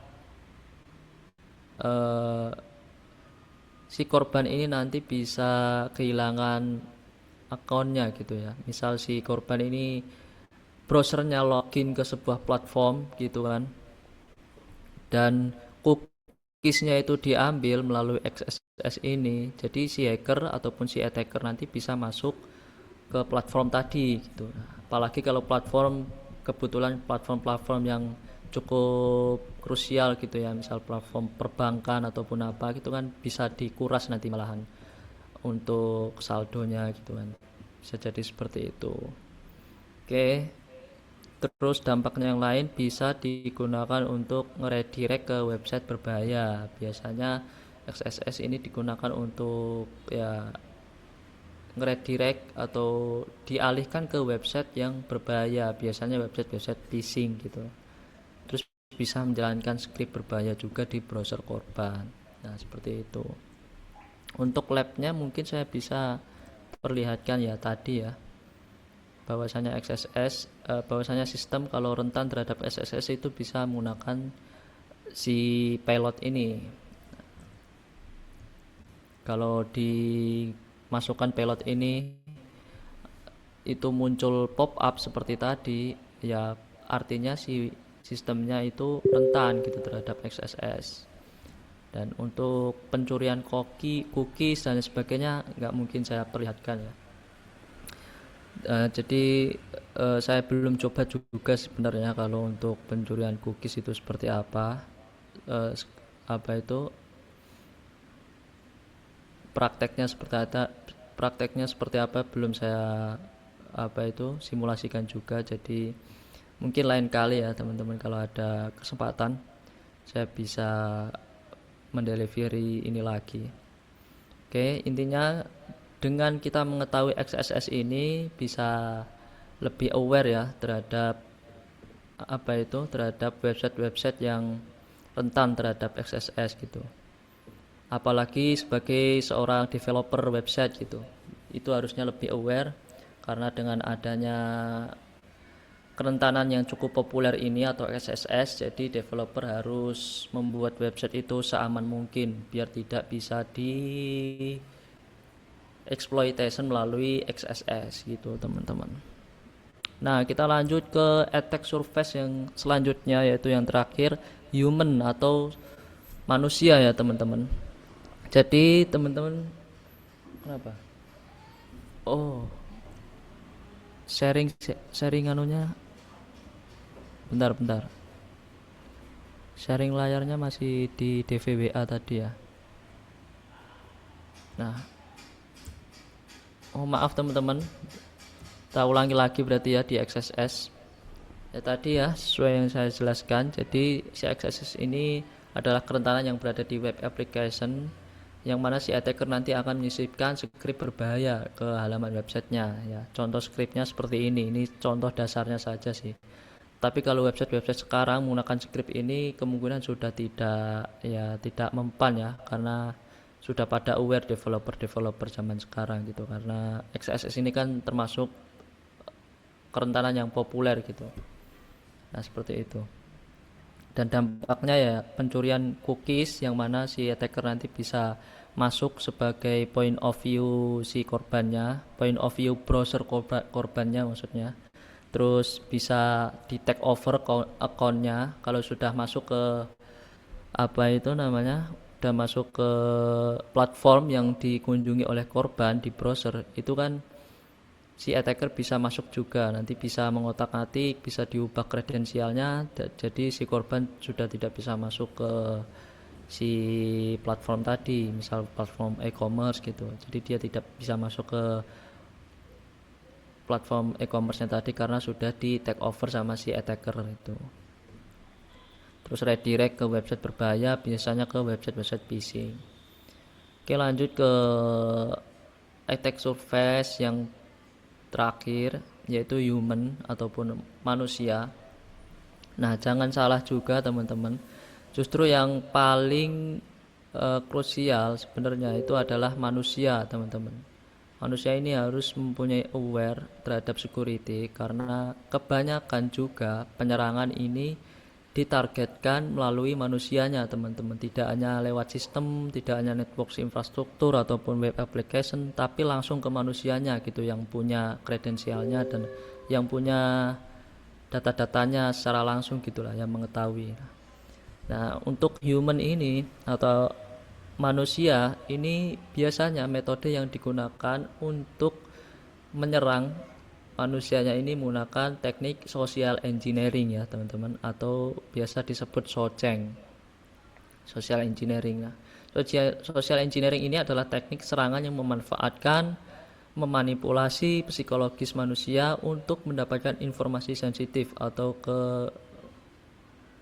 si korban ini nanti bisa kehilangan akunnya gitu ya. Misal si korban ini browsernya login ke sebuah platform gitu kan, dan cookiesnya itu diambil melalui XSS ini, jadi si hacker ataupun si attacker nanti bisa masuk ke platform tadi gitu. Apalagi kalau kebetulan platform-platform yang cukup krusial gitu ya, misal platform perbankan ataupun apa gitu kan, bisa dikuras nanti malahan untuk saldonya gitu kan, bisa jadi seperti itu. Oke, terus dampaknya yang lain bisa digunakan untuk ngeredirect ke website berbahaya. Biasanya XSS ini digunakan untuk ya ngeredirect atau dialihkan ke website yang berbahaya, biasanya website-website phishing gitu. Terus bisa menjalankan script berbahaya juga di browser korban. Nah, seperti itu. Untuk labnya mungkin saya bisa perlihatkan ya tadi ya, bahwasanya bahwasanya sistem kalau rentan terhadap XSS itu bisa menggunakan si payload ini. Kalau dimasukkan payload ini itu muncul pop up seperti tadi, ya artinya si sistemnya itu rentan gitu terhadap XSS. Dan untuk pencurian cookies dan sebagainya nggak mungkin saya perlihatkan ya. Jadi saya belum coba juga sebenarnya kalau untuk pencurian cookies itu seperti apa. Uh, apa itu prakteknya seperti apa belum saya simulasikan juga. Jadi mungkin lain kali ya teman-teman, kalau ada kesempatan saya bisa mendelivery ini lagi. Oke, intinya dengan kita mengetahui XSS ini bisa lebih aware ya terhadap terhadap website-website yang rentan terhadap XSS gitu. Apalagi sebagai seorang developer website gitu, itu harusnya lebih aware, karena dengan adanya kerentanan yang cukup populer ini atau XSS, jadi developer harus membuat website itu seaman mungkin biar tidak bisa di exploitation melalui XSS gitu teman-teman. Nah, kita lanjut ke attack surface yang selanjutnya, yaitu yang terakhir, human atau manusia ya teman-teman. Jadi teman-teman, kenapa? Oh, sharing anunya, bentar. Sharing layarnya masih di DVWA tadi ya. Nah, oh maaf teman-teman, kita ulangi lagi berarti ya di XSS. Ya tadi ya, sesuai yang saya jelaskan, jadi si XSS ini adalah kerentanan yang berada di web application, yang mana si attacker nanti akan menyisipkan script berbahaya ke halaman websitenya ya. Contoh scriptnya seperti ini contoh dasarnya saja sih. Tapi kalau website-website sekarang menggunakan script ini kemungkinan sudah tidak mempan ya, karena sudah pada aware developer zaman sekarang gitu, karena XSS ini kan termasuk kerentanan yang populer gitu. Nah, seperti itu. Dan dampaknya ya pencurian cookies, yang mana si attacker nanti bisa masuk sebagai point of view si korbannya, point of view browser korbannya maksudnya. Terus bisa di take over accountnya kalau sudah masuk ke udah masuk ke platform yang dikunjungi oleh korban di browser, itu kan si attacker bisa masuk juga, nanti bisa mengotak-atik, bisa diubah kredensialnya, jadi si korban sudah tidak bisa masuk ke si platform tadi, misal platform e-commerce gitu. Jadi dia tidak bisa masuk ke platform e-commerce-nya tadi karena sudah di take over sama si attacker itu. Terus redirect ke website berbahaya, biasanya ke website-website phishing. Oke, lanjut ke attack surface yang terakhir, yaitu human ataupun manusia. Nah, jangan salah juga teman-teman. Justru yang paling krusial sebenarnya itu adalah manusia, teman-teman. Manusia ini harus mempunyai aware terhadap security karena kebanyakan juga penyerangan ini ditargetkan melalui manusianya, teman-teman. Tidak hanya lewat sistem, tidak hanya network infrastruktur ataupun web application, tapi langsung ke manusianya gitu, yang punya kredensialnya dan yang punya data-datanya secara langsung gitulah, yang mengetahui. Nah, untuk human ini atau manusia ini biasanya metode yang digunakan untuk menyerang manusianya ini menggunakan teknik social engineering ya teman-teman, atau biasa disebut SOCENG, social engineering. Nah, social engineering ini adalah teknik serangan yang memanfaatkan memanipulasi psikologis manusia untuk mendapatkan informasi sensitif atau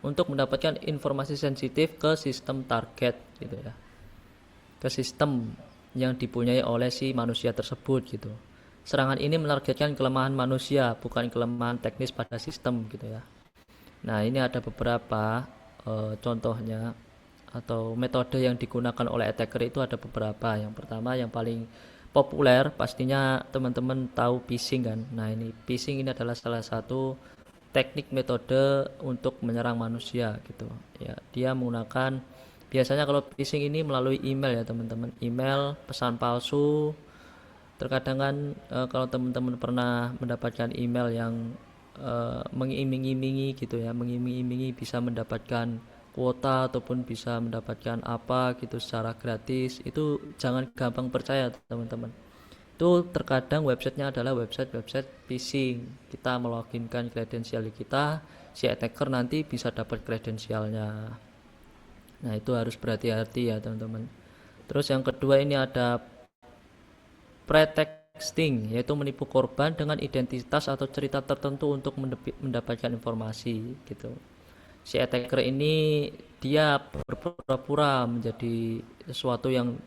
untuk mendapatkan informasi sensitif ke sistem target gitu ya, ke sistem yang dipunyai oleh si manusia tersebut gitu. Serangan ini menargetkan kelemahan manusia, bukan kelemahan teknis pada sistem gitu ya. Nah, ini ada beberapa contohnya atau metode yang digunakan oleh attacker itu ada beberapa. Yang pertama, yang paling populer pastinya teman-teman tahu phishing kan. Nah, ini phishing ini adalah salah satu teknik metode untuk menyerang manusia gitu ya. Dia menggunakan, biasanya kalau phishing ini melalui email ya teman-teman, email, pesan palsu. Terkadang kan kalau teman-teman pernah mendapatkan email yang mengiming-imingi gitu ya, mengiming-imingi bisa mendapatkan kuota ataupun bisa mendapatkan apa gitu secara gratis, itu jangan gampang percaya teman-teman. Itu terkadang websitenya adalah website phishing. Kita meloginkan kredensial kita, si attacker nanti bisa dapat kredensialnya. Nah, itu harus berhati-hati ya teman-teman. Terus yang kedua ini ada pretexting, yaitu menipu korban dengan identitas atau cerita tertentu untuk mendapatkan informasi gitu. Si attacker ini dia berpura-pura menjadi sesuatu yang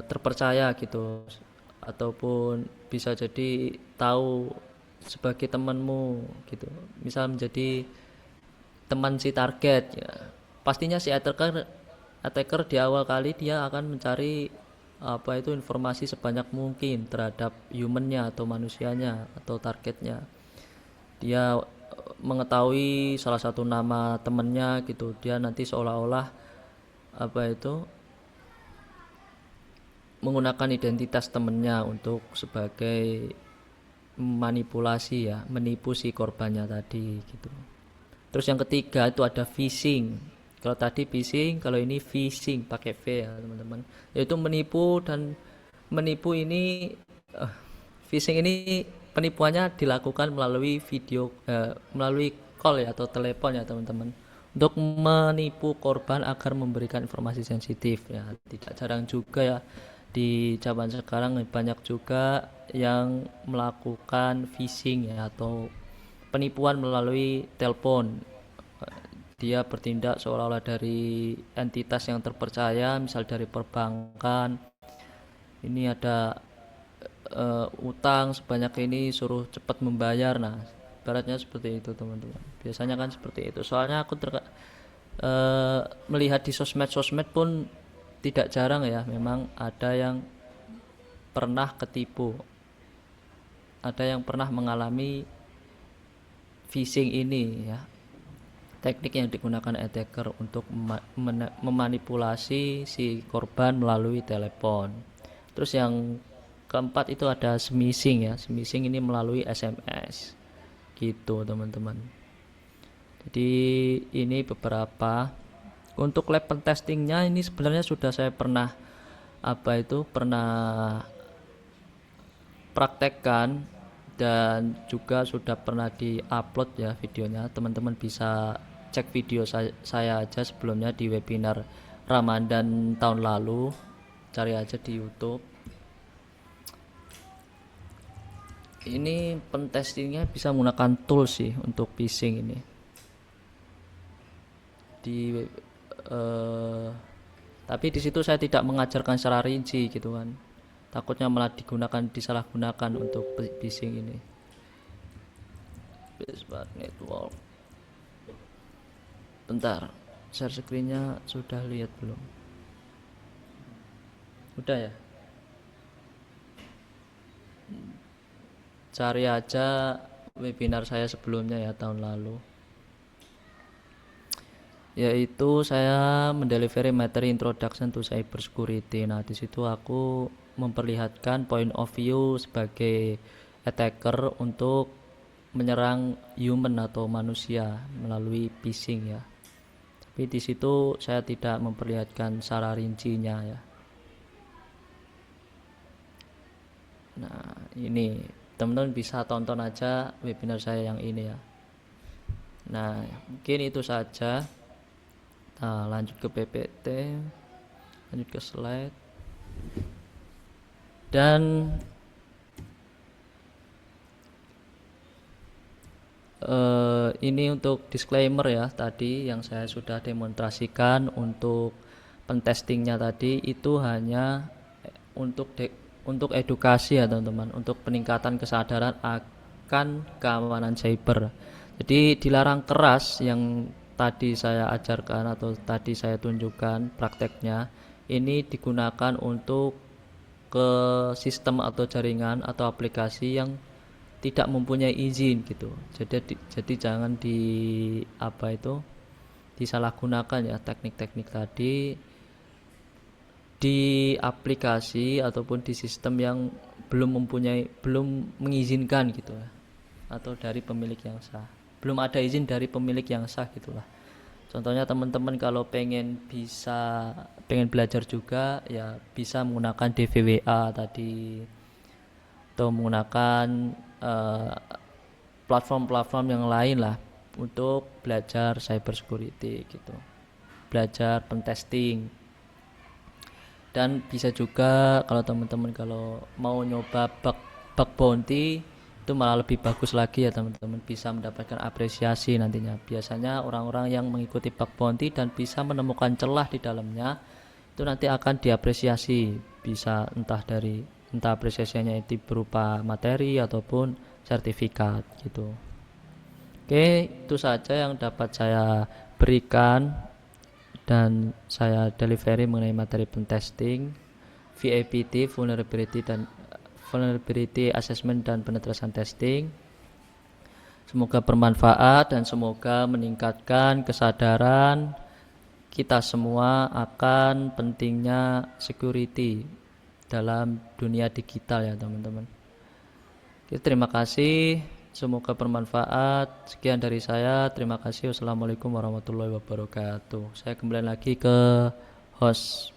terpercaya gitu, ataupun bisa jadi tahu sebagai temanmu gitu, misal menjadi teman si target ya. Pastinya si attacker di awal kali dia akan mencari apa itu informasi sebanyak mungkin terhadap humannya atau manusianya atau targetnya. Dia mengetahui salah satu nama temannya gitu, dia nanti seolah-olah apa itu menggunakan identitas temennya untuk sebagai manipulasi ya, menipu si korbannya tadi gitu. Terus yang ketiga itu ada phishing. Kalau tadi phishing, kalau ini phishing pakai V ya teman-teman, yaitu menipu. Dan menipu ini phishing ini penipuannya dilakukan melalui melalui call ya atau telepon ya teman-teman, untuk menipu korban agar memberikan informasi sensitif ya. Tidak jarang juga ya di zaman sekarang banyak juga yang melakukan phishing ya atau penipuan melalui telepon. Dia bertindak seolah-olah dari entitas yang terpercaya, misal dari perbankan. Ini ada utang sebanyak ini, suruh cepat membayar. Nah, ibaratnya seperti itu teman-teman. Biasanya kan seperti itu. Soalnya aku melihat di sosmed pun tidak jarang ya, memang ada yang pernah ketipu, ada yang pernah mengalami phishing ini ya, teknik yang digunakan attacker untuk memanipulasi si korban melalui telepon. Terus yang keempat itu ada smishing ya, smishing ini melalui SMS gitu teman-teman. Jadi ini beberapa. Untuk lab pentestingnya ini sebenarnya sudah saya pernah praktekkan dan juga sudah pernah di-upload ya videonya. Teman-teman bisa cek video saya aja sebelumnya di webinar Ramadan tahun lalu, cari aja di YouTube. Ini pentestingnya bisa menggunakan tools sih untuk phishing ini. Tapi di situ saya tidak mengajarkan secara rinci gitu kan, takutnya malah disalahgunakan untuk phishing ini. Facebook Network. Bentar, share screen-nya sudah lihat belum? Udah ya? Cari aja webinar saya sebelumnya ya, tahun lalu. Yaitu saya mendelivery materi Introduction to Cyber Security. Nah, di situ aku memperlihatkan point of view sebagai attacker untuk menyerang human atau manusia melalui phishing ya. Tapi di situ saya tidak memperlihatkan secara rincinya ya. Nah, ini teman-teman bisa tonton aja webinar saya yang ini ya. Nah, mungkin itu saja. Nah, lanjut ke PPT, lanjut ke slide. Dan ini untuk disclaimer ya, tadi yang saya sudah demonstrasikan untuk pentestingnya tadi itu hanya untuk edukasi ya teman-teman, untuk peningkatan kesadaran akan keamanan cyber. Jadi dilarang keras yang tadi saya ajarkan atau tadi saya tunjukkan prakteknya, ini digunakan untuk ke sistem atau jaringan atau aplikasi yang tidak mempunyai izin gitu. Jadi jangan disalahgunakan ya teknik-teknik tadi di aplikasi ataupun di sistem yang belum mengizinkan gitu ya, atau dari pemilik yang sah. Belum ada izin dari pemilik yang sah gitulah. Contohnya teman-teman kalau pengen belajar juga ya bisa menggunakan DVWA tadi, atau menggunakan platform-platform yang lain lah untuk belajar cyber security gitu, belajar pentesting. Dan bisa juga kalau teman-teman kalau mau nyoba bug bounty itu malah lebih bagus lagi ya teman-teman, bisa mendapatkan apresiasi nantinya. Biasanya orang-orang yang mengikuti bug bounty dan bisa menemukan celah di dalamnya itu nanti akan diapresiasi, bisa entah apresiasinya itu berupa materi ataupun sertifikat gitu. Oke, itu saja yang dapat saya berikan dan saya delivery mengenai materi pentesting, VAPT, vulnerability assessment dan penetrasan testing. Semoga bermanfaat dan semoga meningkatkan kesadaran kita semua akan pentingnya security dalam dunia digital ya teman-teman. Oke, terima kasih, semoga bermanfaat. Sekian dari saya, terima kasih. Wassalamualaikum warahmatullahi wabarakatuh. Saya kembali lagi ke host.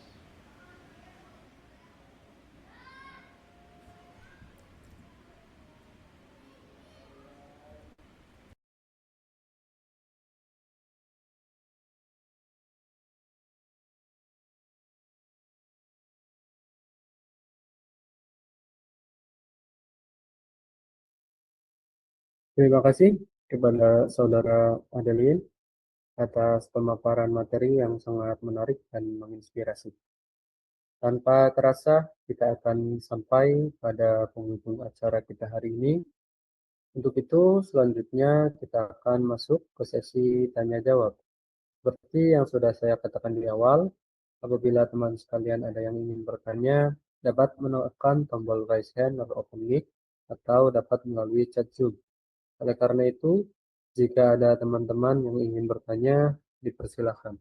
Terima kasih kepada Saudara Adeline atas pemaparan materi yang sangat menarik dan menginspirasi. Tanpa terasa, kita akan sampai pada penghujung acara kita hari ini. Untuk itu, selanjutnya kita akan masuk ke sesi tanya-jawab. Seperti yang sudah saya katakan di awal, apabila teman sekalian ada yang ingin bertanya, dapat menekan tombol raise hand atau open mic, atau dapat melalui chat Zoom. Oleh karena itu, jika ada teman-teman yang ingin bertanya, dipersilakan.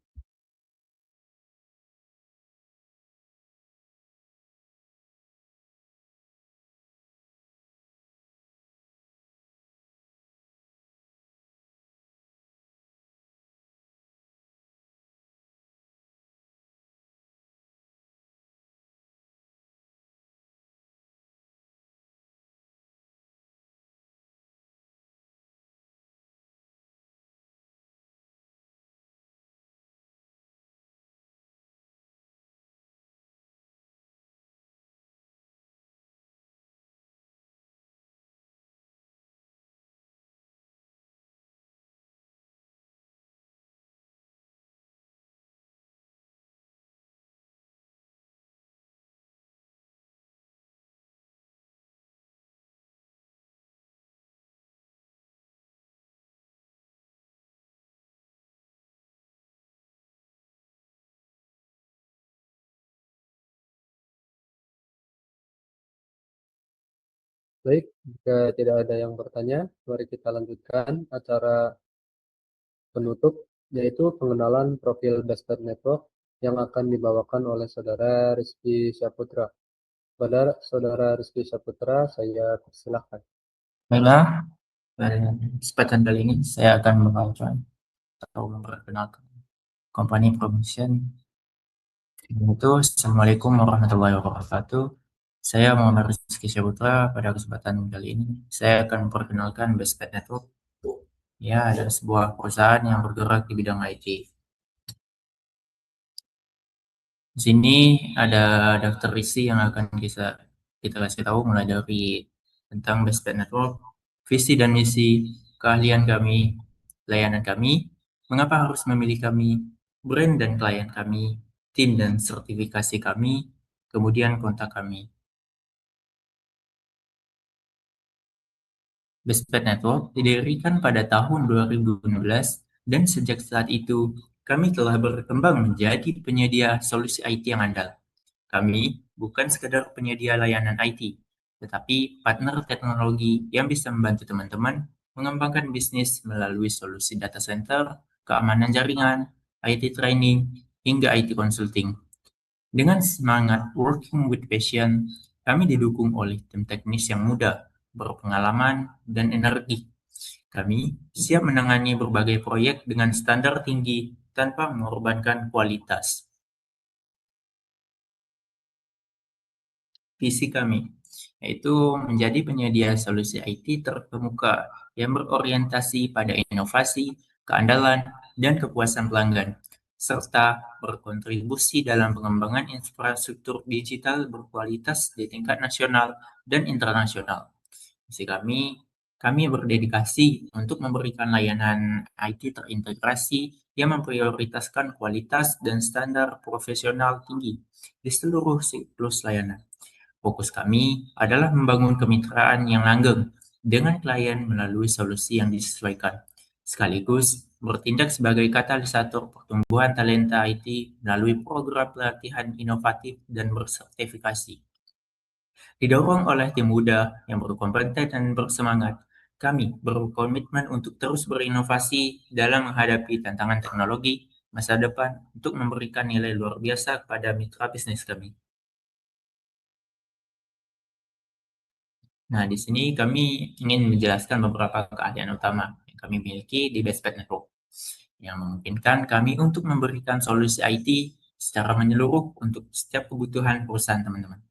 Baik, jika tidak ada yang bertanya, mari kita lanjutkan acara penutup, yaitu pengenalan profil Bestard Network yang akan dibawakan oleh Saudara Rizky Syaputra. Pada Saudara Rizky Syaputra, saya persilahkan. Baiklah, pada kesempatan kali ini saya akan membawakan atau memperkenalkan company promotion. Itu, Assalamualaikum warahmatullahi wabarakatuh. Saya Muhammad Rizky Syaputra. Pada kesempatan kali ini, saya akan memperkenalkan Bestpad Network. Ya, adalah sebuah perusahaan yang bergerak di bidang IT. Di sini ada daftar isi yang akan kita kasih tahu mulai dari tentang Bestpad Network, visi dan misi, keahlian kami, layanan kami, mengapa harus memilih kami, brand dan klien kami, tim dan sertifikasi kami, kemudian kontak kami. Bestpad Network didirikan pada tahun 2016 dan sejak saat itu kami telah berkembang menjadi penyedia solusi IT yang andal. Kami bukan sekedar penyedia layanan IT, tetapi partner teknologi yang bisa membantu teman-teman mengembangkan bisnis melalui solusi data center, keamanan jaringan, IT training, hingga IT consulting. Dengan semangat working with passion, kami didukung oleh tim teknis yang muda, berpengalaman, dan energi. Kami siap menangani berbagai proyek dengan standar tinggi tanpa mengorbankan kualitas. Visi kami yaitu menjadi penyedia solusi IT terkemuka yang berorientasi pada inovasi, keandalan, dan kepuasan pelanggan, serta berkontribusi dalam pengembangan infrastruktur digital berkualitas di tingkat nasional dan internasional. Visi kami berdedikasi untuk memberikan layanan IT terintegrasi yang memprioritaskan kualitas dan standar profesional tinggi di seluruh siklus layanan. Fokus kami adalah membangun kemitraan yang langgeng dengan klien melalui solusi yang disesuaikan, sekaligus bertindak sebagai katalisator pertumbuhan talenta IT melalui program pelatihan inovatif dan bersertifikasi. Didorong oleh tim muda yang berkompeten dan bersemangat, kami berkomitmen untuk terus berinovasi dalam menghadapi tantangan teknologi masa depan untuk memberikan nilai luar biasa kepada mitra bisnis kami. Nah, di sini kami ingin menjelaskan beberapa keahlian utama yang kami miliki di Bestpad Network, yang memungkinkan kami untuk memberikan solusi IT secara menyeluruh untuk setiap kebutuhan perusahaan teman-teman.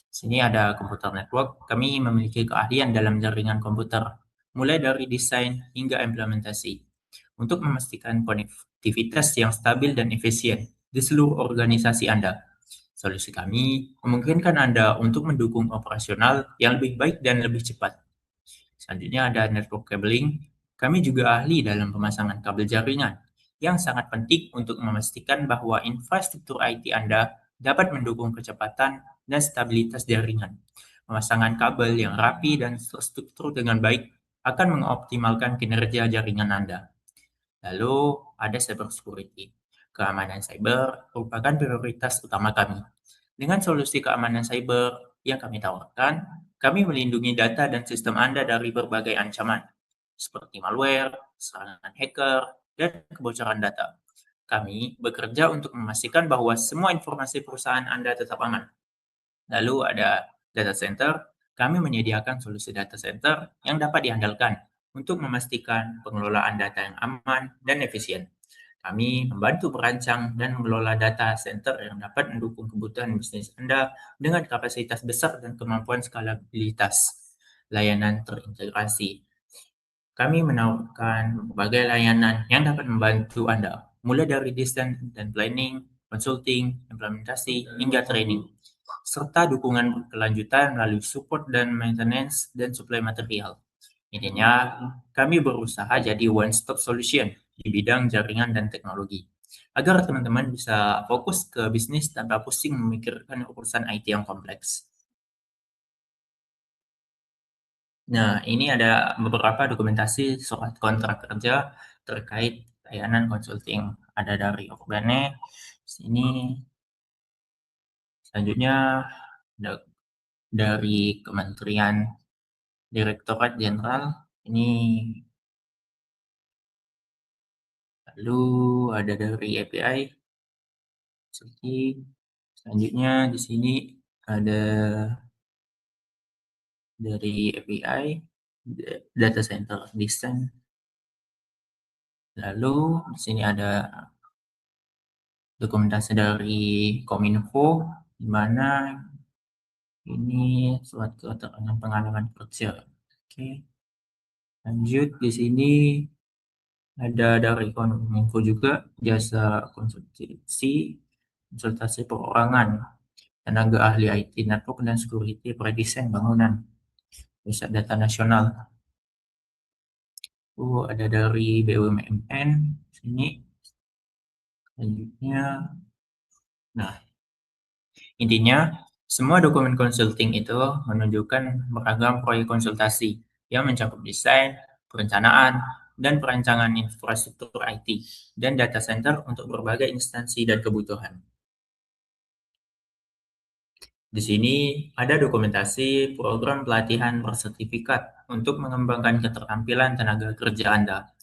Di sini ada komputer network, kami memiliki keahlian dalam jaringan komputer, mulai dari desain hingga implementasi, untuk memastikan konektivitas yang stabil dan efisien di seluruh organisasi Anda. Solusi kami memungkinkan Anda untuk mendukung operasional yang lebih baik dan lebih cepat. Selanjutnya ada network cabling. Kami juga ahli dalam pemasangan kabel jaringan yang sangat penting untuk memastikan bahwa infrastruktur IT Anda dapat mendukung kecepatan dan stabilitas jaringan. Pemasangan kabel yang rapi dan terstruktur dengan baik akan mengoptimalkan kinerja jaringan Anda. Lalu ada cyber security. Keamanan cyber merupakan prioritas utama kami. Dengan solusi keamanan cyber yang kami tawarkan, kami melindungi data dan sistem Anda dari berbagai ancaman, seperti malware, serangan hacker, dan kebocoran data. Kami bekerja untuk memastikan bahwa semua informasi perusahaan Anda tetap aman. Lalu ada data center, kami menyediakan solusi data center yang dapat diandalkan untuk memastikan pengelolaan data yang aman dan efisien. Kami membantu merancang dan mengelola data center yang dapat mendukung kebutuhan bisnis Anda dengan kapasitas besar dan kemampuan skalabilitas layanan terintegrasi. Kami menawarkan berbagai layanan yang dapat membantu Anda, mulai dari desain dan planning, consulting, implementasi, hingga training, serta dukungan berkelanjutan melalui support dan maintenance dan supply material. Intinya, kami berusaha jadi one-stop solution di bidang jaringan dan teknologi, agar teman-teman bisa fokus ke bisnis tanpa pusing memikirkan urusan IT yang kompleks. Nah, ini ada beberapa dokumentasi surat kontrak kerja terkait layanan konsulting. Ada dari Urbane, sini selanjutnya dari Kementerian Direktorat Jenderal ini. Lalu ada dari API. Selanjutnya di sini ada dari API data center design. Lalu di sini ada dokumentasi dari Kominfo, di mana ini suatu keterangan pengalaman kerja. Oke. Lanjut di sini ada dari Kominfo juga jasa konsultasi perorangan, tenaga ahli IT, network dan security, predesain bangunan, pusat data nasional. Ada dari BUMN sini. Selanjutnya, nah intinya semua dokumen consulting itu menunjukkan beragam proyek konsultasi yang mencakup desain, perencanaan, dan perancangan infrastruktur IT dan data center untuk berbagai instansi dan kebutuhan. Di sini ada dokumentasi program pelatihan bersertifikat untuk mengembangkan keterampilan tenaga kerja Anda.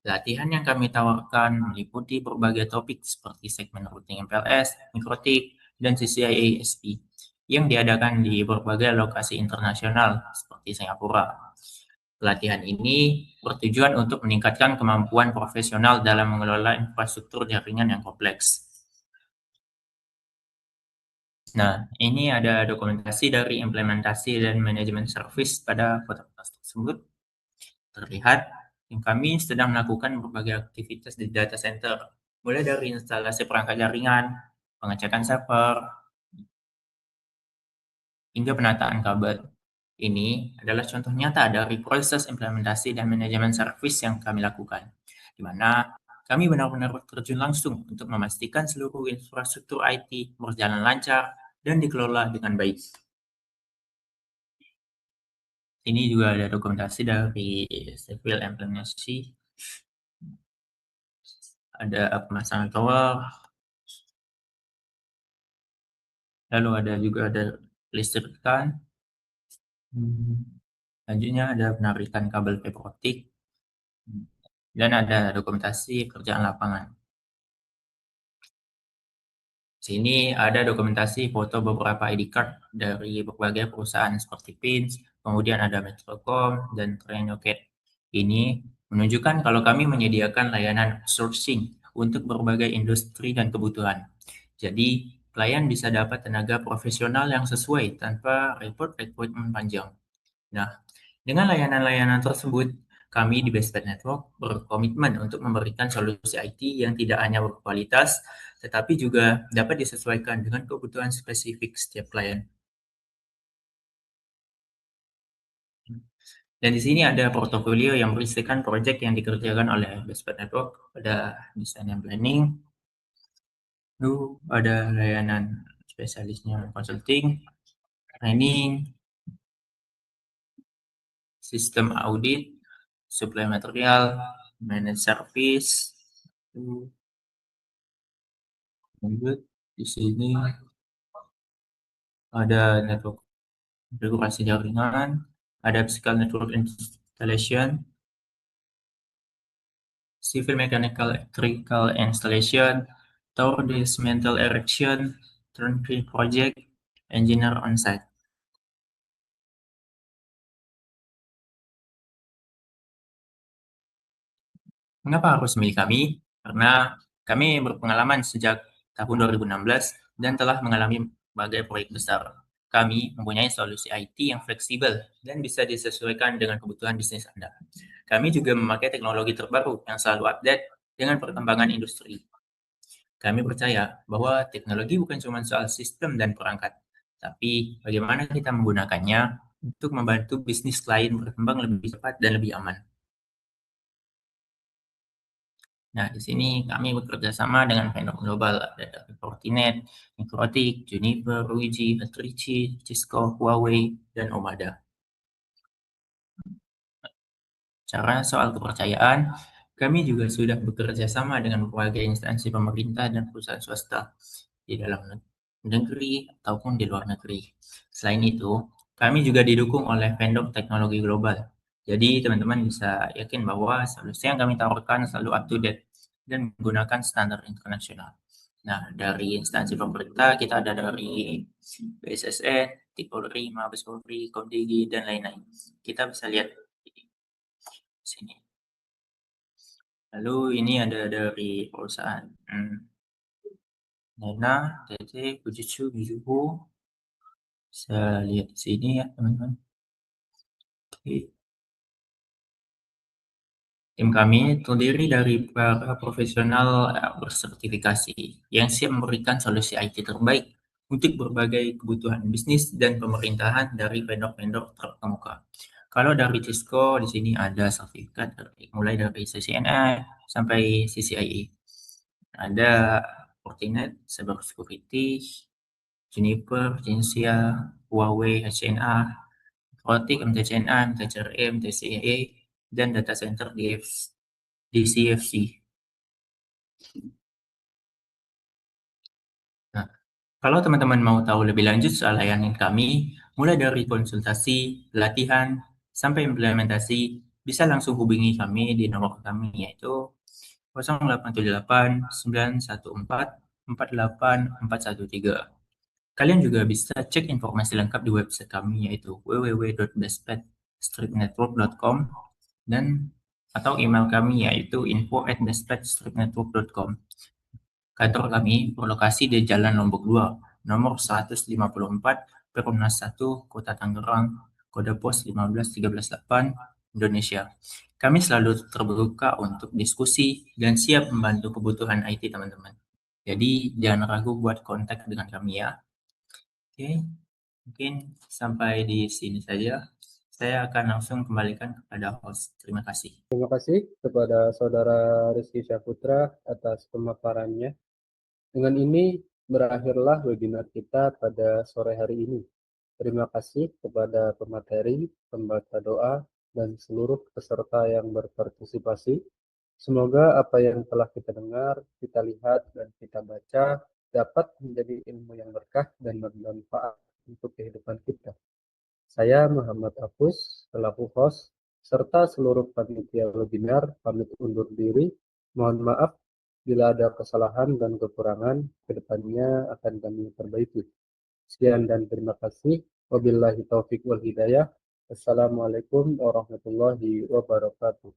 Pelatihan yang kami tawarkan meliputi berbagai topik seperti segmen routing MPLS, mikrotik, dan CCIA SP yang diadakan di berbagai lokasi internasional seperti Singapura. Pelatihan ini bertujuan untuk meningkatkan kemampuan profesional dalam mengelola infrastruktur jaringan yang kompleks. Nah, ini ada dokumentasi dari implementasi dan manajemen service pada kota-kota tersebut. Terlihat tim kami sedang melakukan berbagai aktivitas di data center, mulai dari instalasi perangkat jaringan, pengecekan server, hingga penataan kabel. Ini adalah contoh nyata dari proses implementasi dan manajemen service yang kami lakukan, di mana kami benar-benar terjun langsung untuk memastikan seluruh infrastruktur IT berjalan lancar dan dikelola dengan baik. Ini juga ada dokumentasi dari civil implementasi. Ada pemasangan tower. Lalu ada listrikan. Selanjutnya ada penarikan kabel fiber optik. Dan ada dokumentasi kerjaan lapangan. Sini ada dokumentasi foto beberapa ID card dari berbagai perusahaan seperti Pins, kemudian ada Metrocom dan Trenoket. Ini menunjukkan kalau kami menyediakan layanan sourcing untuk berbagai industri dan kebutuhan. Jadi, klien bisa dapat tenaga profesional yang sesuai tanpa repot rekrutmen panjang. Nah, dengan layanan-layanan tersebut, kami di Bestpad Network berkomitmen untuk memberikan solusi IT yang tidak hanya berkualitas, tetapi juga dapat disesuaikan dengan kebutuhan spesifik setiap klien. Dan di sini ada portofolio yang berisikan proyek yang dikerjakan oleh Bestpad Network pada desain dan planning. Lalu ada layanan spesialisnya consulting, training, sistem audit, supply material, manage service. Lanjut di sini ada network konfigurasi jaringan, ada physical network installation, civil mechanical electrical installation, tower dismantle erection, turnkey project, engineer on site. Mengapa harus memilih kami? Karena kami berpengalaman sejak tahun 2016 dan telah mengalami berbagai proyek besar. Kami mempunyai solusi IT yang fleksibel dan bisa disesuaikan dengan kebutuhan bisnis Anda. Kami juga memakai teknologi terbaru yang selalu update dengan perkembangan industri. Kami percaya bahwa teknologi bukan cuma soal sistem dan perangkat, tapi bagaimana kita menggunakannya untuk membantu bisnis klien berkembang lebih cepat dan lebih aman. Nah, di sini kami bekerja sama dengan vendor global, ada dari Fortinet, Mikrotik, Juniper, Luigi, Atrici, Cisco, Huawei, dan Omada. Cara soal kepercayaan, kami juga sudah bekerja sama dengan berbagai instansi pemerintah dan perusahaan swasta di dalam negeri ataupun di luar negeri. Selain itu, Kami juga didukung oleh vendor teknologi global. Jadi teman-teman bisa yakin bahwa solusi yang kami tawarkan selalu up to date dan menggunakan standar internasional. Nah, dari instansi pemerintah kita ada dari BSSN, Polri, Mabes Polri, Komdigi, dan lain-lain. Kita bisa lihat di sini. Lalu ini ada dari perusahaan Nena, TT, Fujitsu, Mizuho. Bisa lihat di sini ya teman-teman. Oke. Tim kami terdiri dari para profesional bersertifikasi yang siap memberikan solusi IT terbaik untuk berbagai kebutuhan bisnis dan pemerintahan dari vendor-vendor terkemuka. Kalau dari Cisco di sini ada sertifikat mulai dari CCNA sampai CCIE. Ada Fortinet, Cyber Security, Juniper, Jinxia, Huawei, HNA, Rotik, MTCNA, MTCRE, MTCE, dan data center di CFC. Nah, kalau teman-teman mau tahu lebih lanjut soal layanan kami, mulai dari konsultasi, pelatihan, sampai implementasi, bisa langsung hubungi kami di nomor kami yaitu 0878 914 48413. Kalian juga bisa cek informasi lengkap di website kami yaitu www.bestpetstripnetwork.com dan atau email kami yaitu info@bestpetstripnetwork.com. Kantor kami berlokasi di Jalan Lombok 2, nomor 154, Perumnas 1, Kota Tangerang, kode pos 15138, Indonesia. Kami selalu terbuka untuk diskusi dan siap membantu kebutuhan IT teman-teman. Jadi jangan ragu buat kontak dengan kami ya. Oke, mungkin sampai di sini saja. Saya akan langsung kembalikan kepada host. Terima kasih. Terima kasih kepada Saudara Rizky Syahputra atas pemaparannya. Dengan ini berakhirlah webinar kita pada sore hari ini. Terima kasih kepada pemateri, pembaca doa, dan seluruh peserta yang berpartisipasi. Semoga apa yang telah kita dengar, kita lihat, dan kita baca dapat menjadi ilmu yang berkah dan bermanfaat untuk kehidupan kita. Saya Muhammad Afus, selaku host, serta seluruh panitia webinar pamit undur diri. Mohon maaf bila ada kesalahan dan kekurangan, kedepannya akan kami perbaiki. Sekian dan terima kasih. Wabillahi taufiq wal hidayah. Assalamualaikum warahmatullahi wabarakatuh.